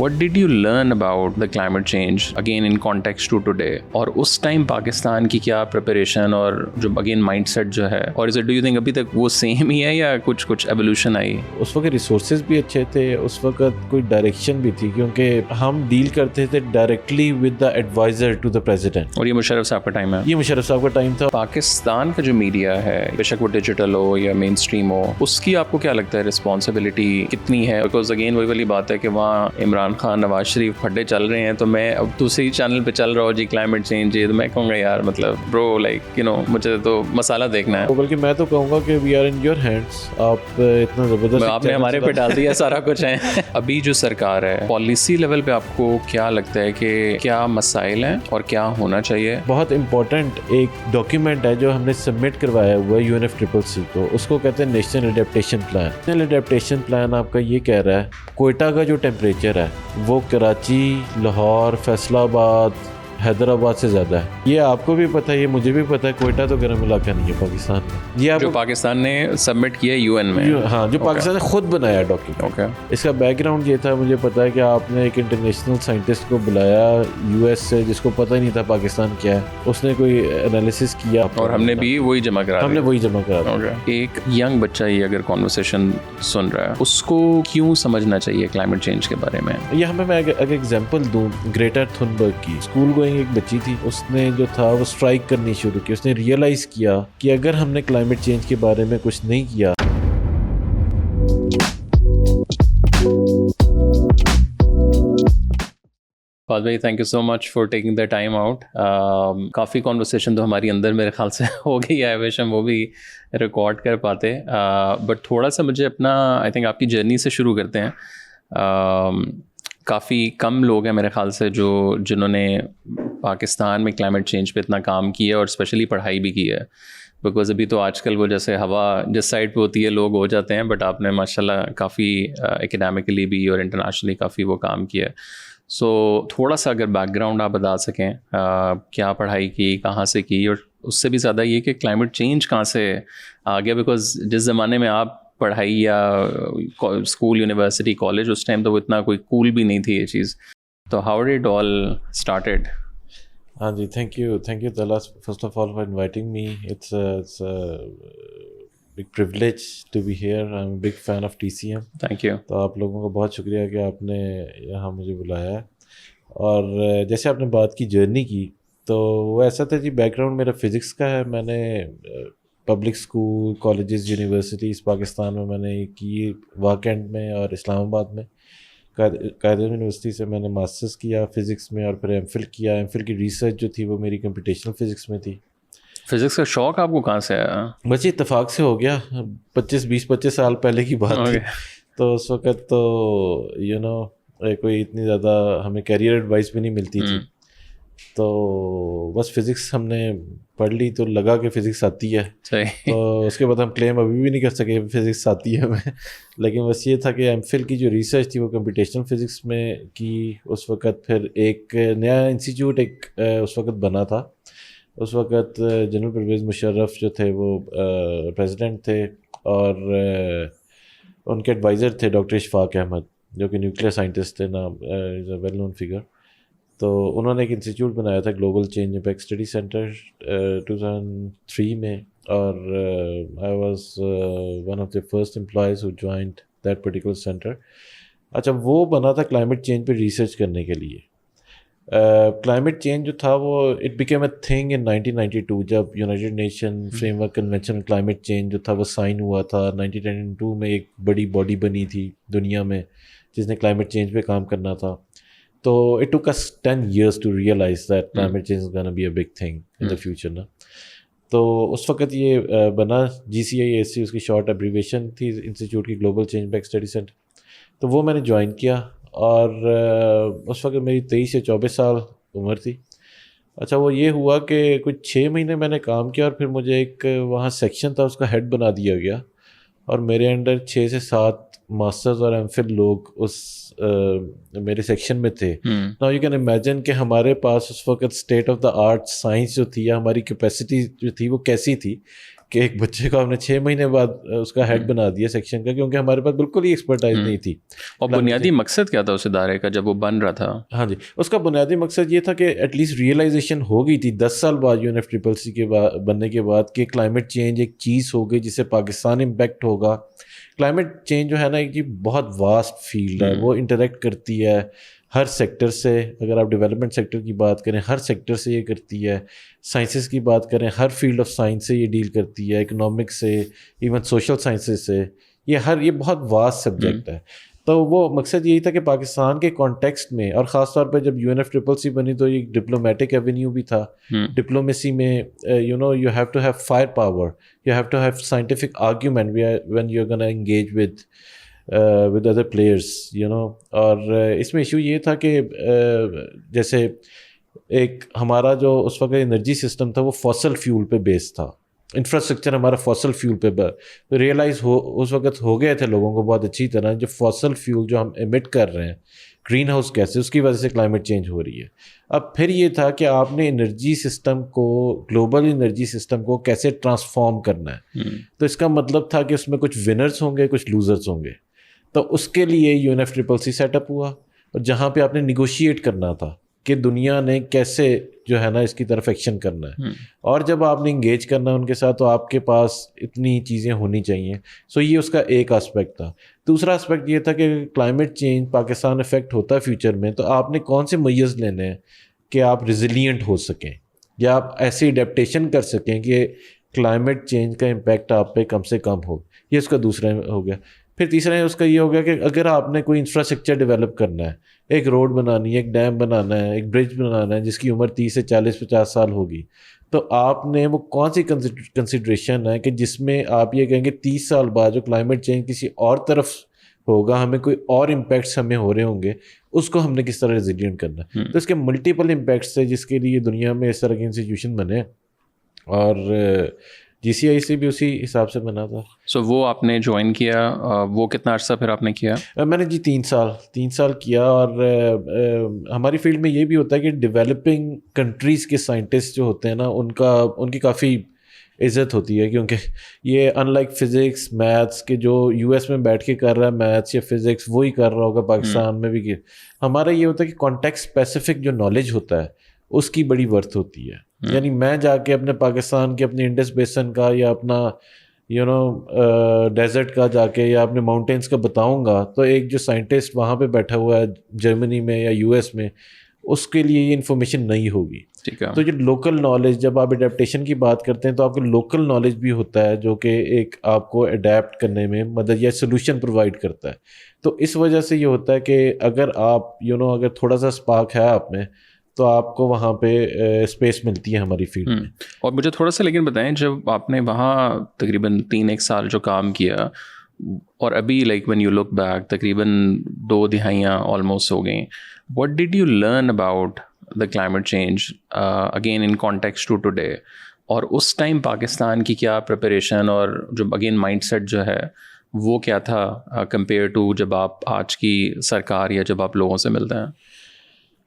What did you learn about the climate change again in context to today? اور اس time Pakistan کی کیا preparation اور جو اگین مائنڈ سیٹ جو ہے, اور is it do you think ابھی تک وہ سیم ہی ہے یا کچھ ایولیوشن آئی؟ اس وقت ریسورسز بھی اچھے تھے, اس وقت کوئی ڈائریکشن بھی تھی, کیونکہ ہم ڈیل کرتے تھے directly with the advisor to the president. اور یہ مشرف صاحب کا ٹائم ہے؟ یہ مشرف صاحب کا ٹائم تھا. پاکستان کا جو میڈیا ہے, بے شک وہ ڈیجیٹل ہو یا مین اسٹریم ہو, اس کی آپ کو کیا لگتا ہے رسپانسبلٹی کتنی ہے؟ بیکاز اگین وہی والی بات ہے کہ وہاں عمران خان, نواز شریف پھڈے چل رہے ہیں, تو میں اب دوسری چینل پہ چل رہا ہوں جی کلائمیٹ چینج, یہ تو میں کہوں گا یار مطلب برو لائک یو نو مجھے تو مسالہ دیکھنا ہے. بلکہ میں تو کہوں گا کہ we are in your hands. آپ اتنا زبردست آپ نے ہمارے پہ ڈال دیا سارا کچھ ہے. ابھی جو سرکار ہے پالیسی لیول پہ آپ کو کیا لگتا ہے کہ کیا مسائل ہیں اور کیا ہونا چاہیے؟ بہت امپورٹنٹ ایک ڈاکیومنٹ ہے جو ہم نے سبمٹ کروایا ہوا ہے UNFCCC کو, اس کو کہتے ہیں national adaptation plan. National adaptation plan آپ کا یہ کہہ رہا ہے کوئٹہ کا جو ٹیمپریچر ہے وہ کراچی, لاہور, فیصل آباد, حیدرآباد سے زیادہ ہے. یہ آپ کو بھی پتہ ہے, یہ مجھے بھی پتہ ہے, کوئٹہ تو گرم علاقہ نہیں ہے پاکستان میں. یہ جو پاکستان نے سبمٹ کیا UN میں, ہاں جو پاکستان نے خود بنایا ڈاکیومنٹ. اس کا بیک گراؤنڈ یہ تھا, مجھے پتا ہے کہ آپ نے ایک انٹرنیشنل سائنٹسٹ کو بلایا US سے جس کو پتہ ہی نہیں تھا پاکستان کیا ہے. اس نے کوئی انالیسس کیا اور ہم نے بھی وہی جمع کرا, ہم نے وہی جمع کرا. ایک ینگ بچہ یہ اگر کانورسیشن سن رہا ہے, اس کو کیوں سمجھنا چاہیے کلائمیٹ چینج کے بارے میں؟ یہ ہمیں میں اگر ایگزامپل دوں گریٹا تھنبرگ کی, اسکول گوئنگ ایک بچی تھی, اس نے جو تھا وہ اسٹرائک کرنی شروع کی. اس نے ریئلائز کیا کہ اگر ہم نے کلائمیٹ چینج کے بارے میں کچھ نہیں کیا. فاض بھائی thank you so much for taking the time out. Coffee conversation تو ہماری اندر میرے خیال سے ہو گئی ہے, ویش ہم وہ بھی ریکارڈ کر پاتے, بٹ تھوڑا سا مجھے اپنا آئی تھنک آپ کی جرنی سے شروع کرتے ہیں. کافی کم لوگ ہیں میرے خیال سے جنہوں نے پاکستان میں کلائمیٹ چینج پہ اتنا کام کیا اور اسپیشلی پڑھائی بھی کی ہے. بیکاز ابھی تو آج کل وہ جیسے ہوا جس سائڈ پہ ہوتی ہے لوگ ہو جاتے ہیں, بٹ آپ نے ماشاء اللہ کافی اکیڈیمکلی بھی اور انٹرنیشنلی کافی وہ کام کیا ہے. سو تھوڑا سا اگر بیک گراؤنڈ آپ بتا سکیں, کیا پڑھائی کی, کہاں سے کی, اور اس سے بھی زیادہ یہ کہ کلائمیٹ چینج کہاں سے آ گیا. بیکاز جس زمانے میں آپ پڑھائی یا اسکول, یونیورسٹی, کالج, اس ٹائم تو وہ اتنا کوئی کول بھی نہیں تھی یہ چیز. تو how did it all started? ہاں جی, تھینک یو تلا first of all for inviting me. It's big privilege to be here. I am big fan of TCM. Thank you. تو آپ لوگوں کا بہت شکریہ کہ آپ نے یہاں مجھے بلایا ہے. اور جیسے آپ نے بات کی جرنی کی, تو وہ ایسا تھا جی, بیک گراؤنڈ میرا فزکس کا ہے. میں نے public school, colleges, universities Pakistan میں نے کی, واکینڈ میں اور اسلام آباد میں. قائد یونیورسٹی سے میں نے ماسٹرز کیا فزکس میں, اور پھر MPhil کیا. MPhil کی ریسرچ جو تھی وہ میری کمپٹیشنل فزکس میں تھی. فزکس کا شوق آپ کو کہاں سے آیا؟ بس اتفاق سے ہو گیا, 20-25 سال پہلے کی بات تھی. تو اس وقت تو کوئی اتنی زیادہ ہمیں کیریئر ایڈوائس بھی نہیں ملتی تھی. تو بس فزکس ہم نے پڑھ لی تو لگا کہ فزکس آتی ہے. تو اس کے بعد ہم کلیم ابھی بھی نہیں کر سکے فزکس آتی ہے ہمیں. لیکن بس یہ تھا کہ MPhil کی جو ریسرچ تھی وہ کمپٹیشنل فزکس میں کی. اس وقت پھر ایک نیا انسٹیٹیوٹ اس وقت بنا تھا. اس وقت جنرل پرویز مشرف جو تھے وہ پریزیڈنٹ تھے, اور ان کے ایڈوائزر تھے ڈاکٹر اشفاق احمد, جو کہ نیوکلیئر سائنٹسٹ تھے, نام از اے ویل نون فگر. تو انہوں نے ایک انسٹیٹیوٹ بنایا تھا global change impact study centre 2003 میں, اور I was one of the first employees who joined that particular centre. اچھا, وہ بنا تھا کلائمیٹ چینج پہ ریسرچ کرنے کے لیے. کلائمیٹ چینج جو تھا وہ it became a thing in 1992, جب United nation frame work convention on climate change جو تھا وہ سائن ہوا تھا. 1992 میں ایک بڑی باڈی بنی تھی دنیا میں جس نے کلائمیٹ چینج پہ کام کرنا تھا. تو it took us 10 years to realise that climate change is gonna be a big thing in the future نا. تو اس وقت یہ بنا GCIAC, اس کی شارٹ ایبریویشن تھی انسٹیٹیوٹ کی, global change impact study centre. تو وہ میں نے جوائن کیا, اور اس وقت میری 23 یا 24 سال عمر تھی. اچھا, وہ یہ ہوا کہ کچھ 6 مہینے میں نے کام کیا, اور پھر مجھے ایک وہاں سیکشن تھا اس کا ہیڈ بنا دیا گیا, اور میرے انڈر 6 سے 7 ماسٹرز اور MPhil لوگ اس میرے سیکشن میں تھے. ناؤ یو کین امیجن کہ ہمارے پاس اس وقت state of the art science جو تھی, یا ہماری کیپیسٹی جو تھی وہ کیسی تھی کہ ایک بچے کو ہم نے 6 مہینے بعد اس کا ہیڈ بنا دیا سیکشن کا, کیونکہ ہمارے پاس بالکل ہی ایکسپرٹائز نہیں تھی. اور بنیادی مقصد کیا تھا اس ادارے کا جب وہ بن رہا تھا؟ ہاں جی, اس کا بنیادی مقصد یہ تھا کہ ایٹ لیسٹ ریئلائزیشن ہو گئی تھی 10 سال بعد UNFCCC کے بننے کے بعد کہ کلائمیٹ چینج ایک چیز ہو گئی جس سے پاکستان امپیکٹ ہوگا. کلائمیٹ چینج جو ہے نا ایک جی بہت واسٹ فیلڈ ہے, وہ انٹریکٹ کرتی ہے ہر سیکٹر سے. اگر آپ ڈیولپمنٹ سیکٹر کی بات کریں ہر سیکٹر سے یہ کرتی ہے, سائنسز کی بات کریں ہر فیلڈ آف سائنس سے یہ ڈیل کرتی ہے, اکنامکس سے, ایون سوشل سائنسز سے, یہ بہت واسٹ سبجیکٹ ہے. تو وہ مقصد یہی تھا کہ پاکستان کے کانٹیکسٹ میں, اور خاص طور پہ جب UNFCCC بنی تو یہ ڈپلومیٹک ایونیو بھی تھا. ڈپلومیسی میں you have to have firepower, you have to have scientific argument when you are gonna engage with other players, اور اس میں ایشو یہ تھا کہ جیسے ایک ہمارا جو اس وقت انرجی سسٹم تھا وہ فاسل فیول پہ بیس تھا, انفراسٹرکچر ہمارا فاسل فیول پہ ریئلائز اس وقت ہو گئے تھے لوگوں کو بہت اچھی طرح, جو فاسل فیول جو ہم ایمٹ کر رہے ہیں گرین ہاؤس گیسز, اس کی وجہ سے کلائمیٹ چینج ہو رہی ہے. اب پھر یہ تھا کہ آپ نے انرجی سسٹم کو, گلوبل انرجی سسٹم کو کیسے ٹرانسفارم کرنا ہے. تو اس کا مطلب تھا کہ اس میں کچھ ونرز ہوں گے کچھ لوزرز ہوں گے. تو اس کے لیے UNFCCC سیٹ اپ ہوا, اور جہاں پہ آپ نے نیگوشیٹ کرنا تھا کہ دنیا نے کیسے جو ہے نا اس کی طرف ایکشن کرنا ہے, اور جب آپ نے انگیج کرنا ہے ان کے ساتھ تو آپ کے پاس اتنی چیزیں ہونی چاہیے. سو یہ اس کا ایک اسپیکٹ تھا. دوسرا اسپیکٹ یہ تھا کہ کلائمیٹ چینج پاکستان افیکٹ ہوتا ہے فیوچر میں, تو آپ نے کون سے میئرز لینے ہیں کہ آپ ریزیلینٹ ہو سکیں یا آپ ایسی اڈیپٹیشن کر سکیں کہ کلائمیٹ چینج کا امپیکٹ آپ پہ کم سے کم ہو. یہ اس کا دوسرا ہو گیا. پھر تیسرا اس کا یہ ہو گیا کہ اگر آپ نے کوئی انفراسٹرکچر ڈیولپ کرنا ہے, ایک روڈ بنانی ہے, ایک ڈیم بنانا ہے, ایک برج بنانا ہے جس کی عمر 30 سے 40-50 سال ہوگی, تو آپ نے وہ کون سی کنسیڈریشن ہے کہ جس میں آپ یہ کہیں گے 30 سال بعد جو کلائمیٹ چینج کسی اور طرف ہوگا, ہمیں کوئی اور امپیکٹس ہمیں ہو رہے ہوں گے, اس کو ہم نے کس طرح ریزیلینٹ کرنا ہے. تو اس کے ملٹیپل امپیکٹس ہے جس کے لیے دنیا میں اس طرح کے انسٹیٹیوشن بنے, اور GCIC بھی اسی حساب سے بنا تھا. سو وہ آپ نے جوائن کیا, وہ کتنا عرصہ پھر آپ نے کیا؟ میں نے 3 سال کیا. اور ہماری فیلڈ میں یہ بھی ہوتا ہے کہ ڈیولپنگ کنٹریز کے سائنٹسٹ جو ہوتے ہیں نا ان کی کافی عزت ہوتی ہے, کیونکہ یہ ان لائک فزکس میتھس کے جو US میں بیٹھ کے کر رہا ہے میتھس یا فزکس وہی کر رہا ہوگا پاکستان میں بھی. ہمارا یہ ہوتا ہے کہ کانٹیکسٹ اسپیسیفک جو نالج ہوتا ہے اس کی بڑی ورتھ ہوتی ہے. یعنی میں جا کے اپنے پاکستان کے اپنے انڈس بیسن کا یا اپنا ڈیزرٹ کا جا کے یا اپنے ماؤنٹینس کا بتاؤں گا, تو ایک جو سائنٹسٹ وہاں پہ بیٹھا ہوا ہے جرمنی میں یا US میں, اس کے لیے یہ انفارمیشن نہیں ہوگی. تو جو لوکل نالج, جب آپ اڈیپٹیشن کی بات کرتے ہیں تو آپ کو لوکل نالج بھی ہوتا ہے جو کہ ایک آپ کو اڈیپٹ کرنے میں مدد یا سلوشن پرووائڈ کرتا ہے. تو اس وجہ سے یہ ہوتا ہے کہ اگر آپ اگر تھوڑا سا اسپارک ہے آپ میں تو آپ کو وہاں پہ اسپیس ملتی ہے ہماری فیلڈ میں. اور مجھے تھوڑا سا لیکن بتائیں, جب آپ نے وہاں تقریباً 3-1 سال جو کام کیا, اور ابھی like when you look back تقریباً 2 دہائیاں آلموسٹ ہو گئیں, what did you learn about the climate change again in context to today, اور اس ٹائم پاکستان کی کیا پریپریشن اور جو اگین مائنڈ سیٹ جو ہے وہ کیا تھا کمپیئر ٹو جب آپ آج کی سرکار یا جب آپ لوگوں سے ملتے ہیں؟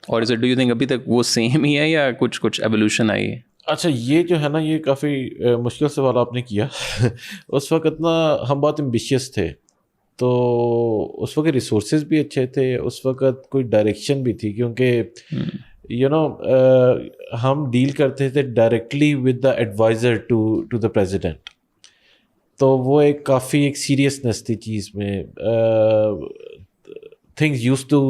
اور is it do you think ابھی تک وہ سیم ہی ہے یا کچھ ایولیوشن آئی ہے؟ اچھا, یہ جو ہے نا یہ کافی مشکل سوال آپ نے کیا. اس وقت نا ہم بہت ایمبیشیس تھے, تو اس وقت ریسورسز بھی اچھے تھے, اس وقت کوئی ڈائریکشن بھی تھی, کیونکہ ہم ڈیل کرتے تھے directly with the advisor to the president. تو وہ کافی ایک سیریسنس تھی چیز میں, things used to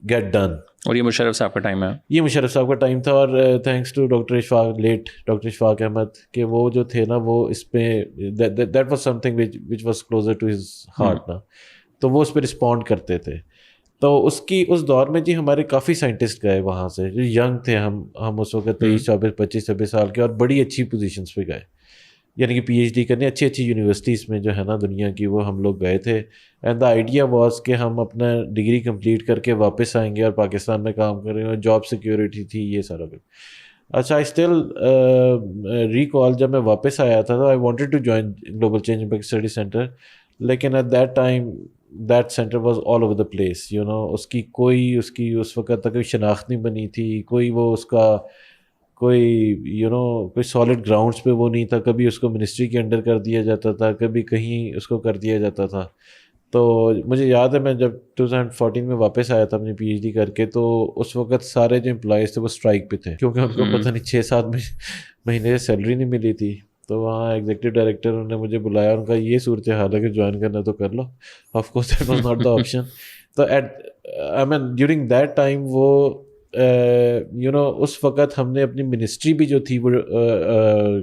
get done. اور یہ مشرف صاحب کا ٹائم ہے؟ یہ مشرف صاحب کا ٹائم تھا, اور thanks to late doctor Ashfaq Ahmed کہ وہ جو تھے نا وہ اس پہ that was something which was closer to his heart نا, تو وہ اس پہ رسپونڈ کرتے تھے. تو اس دور میں جی ہمارے کافی سائنٹسٹ گئے وہاں سے, جو ینگ تھے, ہم اس وقت 23, 24, 25, 26 سال کے, اور بڑی اچھی پوزیشنس پہ گئے, یعنی کہ PhD کرنے اچھی یونیورسٹیز میں جو ہے نا دنیا کی, وہ ہم لوگ گئے تھے. اینڈ دا آئیڈیا واز کہ ہم اپنا ڈگری کمپلیٹ کر کے واپس آئیں گے اور پاکستان میں کام کریں گے, جاب سیکیورٹی تھی, یہ سارا کچھ. اچھا, آئی اسٹل ریکال جب میں واپس آیا تھا تو I wanted to join global change impact study centre, لیکن at that time that centre was all over the place. اس کی اس وقت تک کوئی شناخت نہیں بنی تھی, کوئی وہ اس کا کوئی کوئی سالڈ گراؤنڈس پہ وہ نہیں تھا. کبھی اس کو منسٹری کے انڈر کر دیا جاتا تھا, کبھی کہیں اس کو کر دیا جاتا تھا. تو مجھے یاد ہے میں جب 2014 میں واپس آیا تھا اپنی پی ایچ ڈی کر کے, تو اس وقت سارے جو امپلائیز تھے وہ اسٹرائک پہ تھے, کیونکہ ان کو پتہ نہیں 6-7 مہینے سے سیلری نہیں ملی تھی. تو وہاں ایگزیکٹو ڈائریکٹر نے مجھے بلایا, ان کا یہ صورت حال ہے کہ جوائن کرنا تو کر لو. Of course that was not the option. تو I mean during that time وہ اس وقت ہم نے اپنی منسٹری بھی جو تھی وہ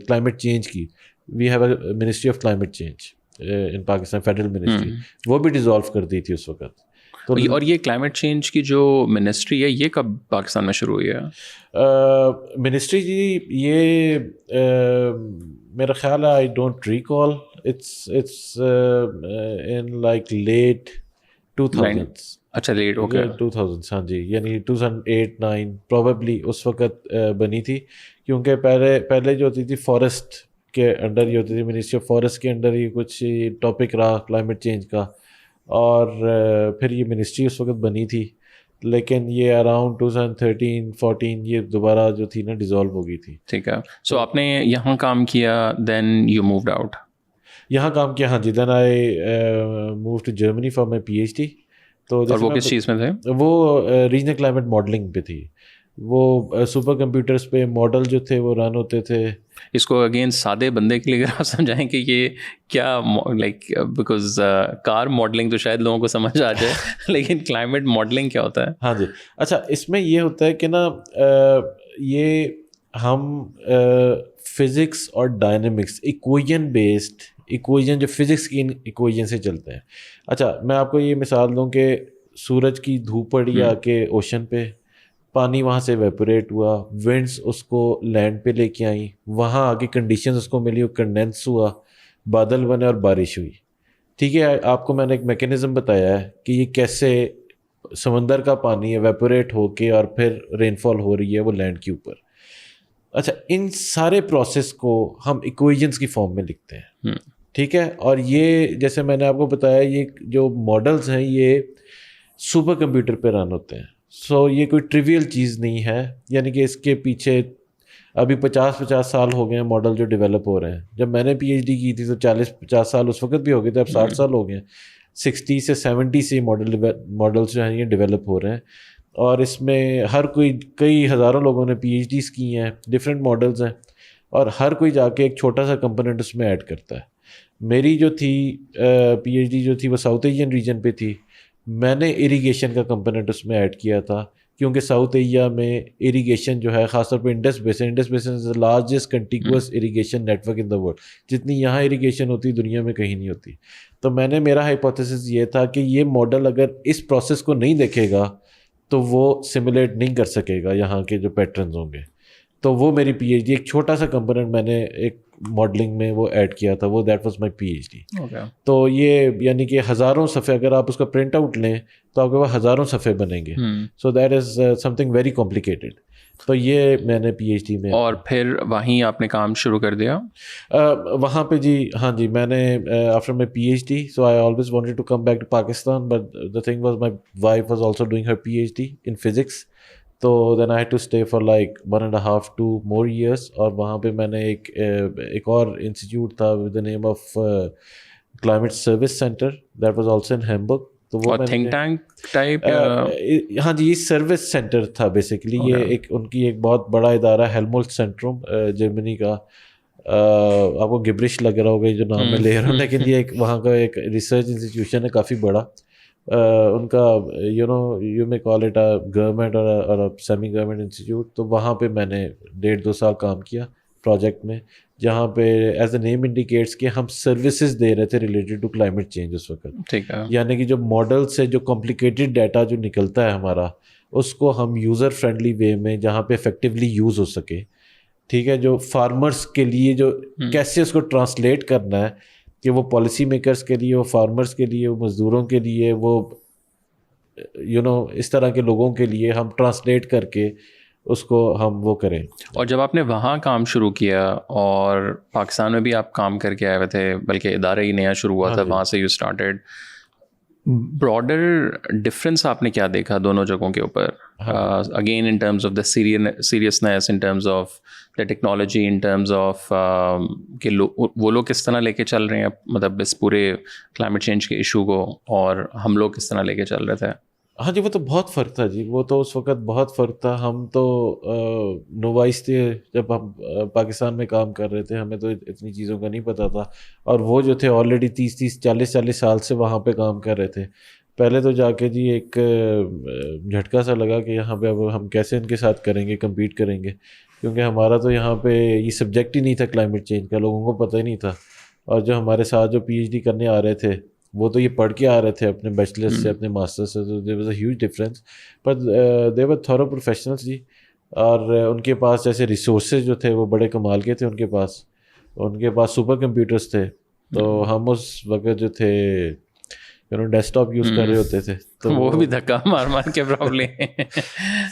کلائمیٹ چینج کی. We have a ministry of climate change in Pakistan, federal ministry, وہ بھی ڈیزالو کر دی تھی اس وقت. تو اور یہ کلائمیٹ چینج کی جو منسٹری ہے یہ کب پاکستان میں شروع ہوئی ہے؟ منسٹری جی یہ میرا خیال ہے, I don't recall, it's in like late 2000s. اچھا لیٹ ہو گیا 2000s, ہاں جی, یعنی 2008-9 پروبیبلی اس وقت بنی تھی. کیونکہ پہلے جو ہوتی تھی فارسٹ کے انڈر ہی ہوتی تھی, منسٹری آف فارسٹ کے انڈر ہی کچھ ٹاپک رہا کلائمیٹ چینج کا, اور پھر یہ منسٹری اس وقت بنی تھی. لیکن یہ اراؤنڈ 2013-14 یہ دوبارہ جو تھی نا ڈیزالو ہو گئی تھی. ٹھیک ہے. سو آپ نے یہاں کام کیا, دین یو مووڈ آؤٹ. یہاں کام کیا, ہاں جی, then I move to Germany for my P H D. تو اور وہ کس چیز میں تھے؟ وہ ریجنل کلائمیٹ ماڈلنگ پہ تھی. وہ سپر کمپیوٹرس پہ ماڈل جو تھے وہ رن ہوتے تھے. اس کو اگین سادے بندے کے لیے اگر آپ سمجھائیں کہ یہ کیا, لائک بیکاز کار ماڈلنگ تو شاید لوگوں کو سمجھ آ جائے, لیکن کلائمیٹ ماڈلنگ کیا ہوتا ہے؟ ہاں جی, اچھا, اس میں یہ ہوتا ہے کہ نا یہ ہم فزکس اور ڈائنمکس ایکویژن بیسڈ, ایکویژن جو فزکس کی ایکویژن سے چلتے ہیں. اچھا, میں آپ کو یہ مثال دوں کہ سورج کی دھوپ پڑی آ کے اوشن پہ, پانی وہاں سے ویپوریٹ ہوا, ونڈس اس کو لینڈ پہ لے کے آئیں, وہاں آگے کنڈیشنز اس کو ملی, وہ کنڈینس ہوا, بادل بنے اور بارش ہوئی. ٹھیک ہے, آپ کو میں نے ایک میکینزم بتایا ہے کہ یہ کیسے سمندر کا پانی ایویپوریٹ ہو کے اور پھر رین فال ہو رہی ہے وہ لینڈ کے اوپر. اچھا, ان سارے پروسیس کو ہم ایکویژنس کی فارم میں لکھتے ہیں. ٹھیک ہے, اور یہ جیسے میں نے آپ کو بتایا یہ جو ماڈلز ہیں یہ سپر کمپیوٹر پہ رن ہوتے ہیں. سو یہ کوئی ٹریویل چیز نہیں ہے, یعنی کہ اس کے پیچھے ابھی 50 سال ہو گئے ہیں ماڈل جو ڈیولپ ہو رہے ہیں. جب میں نے پی ایچ ڈی کی تھی تو 40-50 سال اس وقت بھی ہو گئے تھے, اب 60 سال ہو گئے ہیں. 60 سے 70 سے ماڈلس جو ہیں یہ ڈیولپ ہو رہے ہیں, اور اس میں ہر کوئی کئی ہزاروں لوگوں نے پی ایچ ڈیز کی ہیں, ڈفرینٹ ماڈلز ہیں, اور ہر کوئی جا کے ایک چھوٹا سا کمپوننٹ اس میں ایڈ کرتا ہے. میری جو تھی پی ایچ ڈی جو تھی وہ ساؤتھ ایشین ریجن پہ تھی. میں نے اریگیشن کا کمپوننٹ اس میں ایڈ کیا تھا, کیونکہ ساؤتھ ایشیا میں اریگیشن جو ہے خاص طور پہ Indus basin is the largest contiguous irrigation network in the world. جتنی یہاں اریگیشن ہوتی دنیا میں کہیں نہیں ہوتی. تو میں نے, میرا ہائپوتھیسس یہ تھا کہ یہ ماڈل اگر اس پروسیس کو نہیں دیکھے گا تو وہ سمولیٹ نہیں کر سکے گا یہاں کے جو پیٹرنز ہوں گے. تو وہ میری پی ایچ ڈی ایک چھوٹا سا کمپوننٹ میں نے ایک ماڈلنگ میں وہ ایڈ کیا تھا, وہ that was my P H D. تو یہ یعنی کہ ہزاروں صفحے, اگر آپ اس کا پرنٹ آؤٹ لیں تو آپ کے پاس ہزاروں صفحے بنیں گے. سو that is some thing very complicated. تو یہ میں نے پی ایچ ڈی میں. اور پھر وہیں آپ نے کام شروع کر دیا وہاں پہ؟ جی ہاں جی, میں نے after my P H D, so I always wanted to come back to Pakistan, but the thing was my wife was also doing her P H D in physics. تو then I had to stay for like 1.5-2 more years. اور وہاں پہ میں نے ایک اور institute تھا with the name of climate service centre, that was also in Hamburg. تو وہ تھنک ٹینک ٹائپ, ہاں جی, یہ سروس سینٹر تھا بیسیکلی. یہ ایک ان کی ایک بہت بڑا ادارہ ہیلمولٹ سینٹروم جرمنی کا. آپ کو گبرش لگ رہا ہوگا جو نام میں لے رہا ہوں, لیکن یہ ایک وہاں کا ایک ریسرچ انسٹیٹیوشن ہے کافی بڑا. ان کا you may call it government اور سیمی گورنمنٹ انسٹیٹیوٹ. تو وہاں پہ میں نے 1.5-2 سال کام کیا پروجیکٹ میں, جہاں پہ ایز اے نیم انڈیکیٹس کہ ہم سروسز دے رہے تھے ریلیٹڈ ٹو کلائمیٹ چینج اس وقت. ٹھیک ہے, یعنی کہ جو ماڈل سے جو کمپلیکیٹڈ ڈیٹا جو نکلتا ہے ہمارا, اس کو ہم یوزر فرینڈلی وے میں جہاں پہ افیکٹولی یوز ہو سکے. ٹھیک ہے, جو فارمرس کے لیے جو کیسے اس کو ٹرانسلیٹ کرنا ہے کہ وہ پالیسی میکرز کے لیے, وہ فارمرز کے لیے, وہ مزدوروں کے لیے, وہ اس طرح کے لوگوں کے لیے ہم ٹرانسلیٹ کر کے اس کو ہم وہ کریں. اور جب آپ نے وہاں کام شروع کیا, اور پاکستان میں بھی آپ کام کر کے آئے ہوئے تھے, بلکہ ادارہ ہی نیا شروع ہوا تھا, وہاں سے یو اسٹارٹیڈ, براڈر ڈفرینس آپ نے کیا دیکھا دونوں جگہوں کے اوپر؟ Again in terms of the seriousness, in terms of the technology, in terms of کہ وہ لوگ کس طرح لے کے چل رہے ہیں مطلب اس پورے کلائمیٹ چینج کے ایشو کو، اور ہم لوگ کس طرح لے کے چل رہے تھے؟ ہاں جی، وہ تو بہت فرق تھا جی، وہ تو اس وقت بہت فرق تھا. ہم تو نوائس تھے جب ہم پاکستان میں کام کر رہے تھے، ہمیں تو اتنی چیزوں کا نہیں پتہ تھا. اور وہ جو تھے آلریڈی 30-40 سال سے وہاں پہ کام کر رہے تھے. پہلے تو جا کے جی ایک جھٹکا سا لگا کہ یہاں پہ اب ہم کیسے ان کے ساتھ کریں گے، کمپیٹ کریں گے، کیونکہ ہمارا تو یہاں پہ یہ سبجیکٹ ہی نہیں تھا کلائمیٹ چینج کا، لوگوں کو پتہ ہی نہیں تھا. اور جو ہمارے ساتھ جو PhD کرنے آ رہے تھے وہ تو یہ پڑھ کے آ رہے تھے اپنے بیچلر سے، اپنے ماسٹر سے، تو there was a huge difference. پر دے ور تھورو پروفیشنلس جی. اور ان کے پاس جیسے ریسورسز جو تھے وہ بڑے کمال کے تھے. ان کے پاس سپر کمپیوٹرس تھے. تو ہم اس وقت جو تھے ڈیسک ٹاپ یوز کر رہے ہوتے تھے، تو وہ بھی دھکا مار کے پرابلم.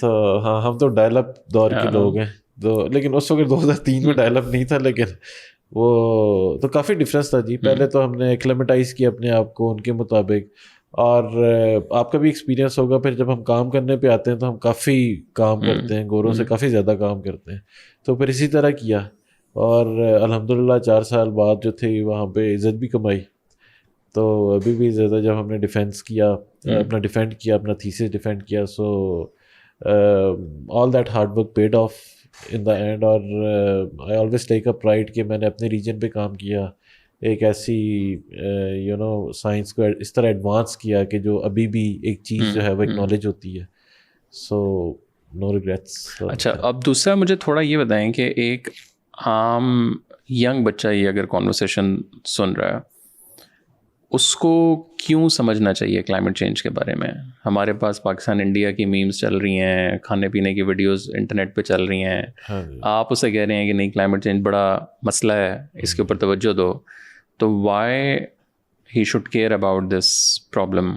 تو ہاں، ہم تو ڈائل اپ دور کے لوگ ہیں. تو لیکن اس وقت 2003 میں ڈائل اپ نہیں تھا، لیکن وہ تو کافی ڈفرینس تھا جی. پہلے تو ہم نے ایکلیمیٹائز کیا اپنے آپ کو ان کے مطابق. اور آپ کا بھی ایکسپیرینس ہوگا، پھر جب ہم کام کرنے پہ آتے ہیں تو ہم کافی کام کرتے ہیں، گوروں سے کافی زیادہ کام کرتے ہیں. تو پھر اسی طرح کیا، اور الحمدللہ 4 سال بعد جو تھی وہاں پہ عزت بھی کمائی. تو ابھی بھی زیادہ جب ہم نے ڈیفینس کیا، اپنا ڈیفینڈ کیا، اپنا تھیسس ڈیفینڈ کیا، so all that hard work paid off in the end. اور I always take a pride کہ میں نے اپنے ریجن پہ کام کیا، ایک ایسی سائنس کو اس طرح ایڈوانس کیا کہ جو ابھی بھی ایک چیز جو ہے وہ اکنالج ہوتی ہے. سو نو ریگریٹس. اچھا، اب دوسرا مجھے تھوڑا یہ بتائیں کہ ایک عام ینگ بچہ یہ اگر کانورسیشن سن رہا ہے، اس کو کیوں سمجھنا چاہیے کلائمیٹ چینج کے بارے میں؟ ہمارے پاس پاکستان انڈیا کی میمز چل رہی ہیں، کھانے پینے کی ویڈیوز انٹرنیٹ پہ چل رہی ہیں. آپ اسے کہہ رہے ہیں کہ نہیں، کلائمیٹ چینج بڑا مسئلہ ہے، اس کے اوپر توجہ دو. تو why he should care about this problem?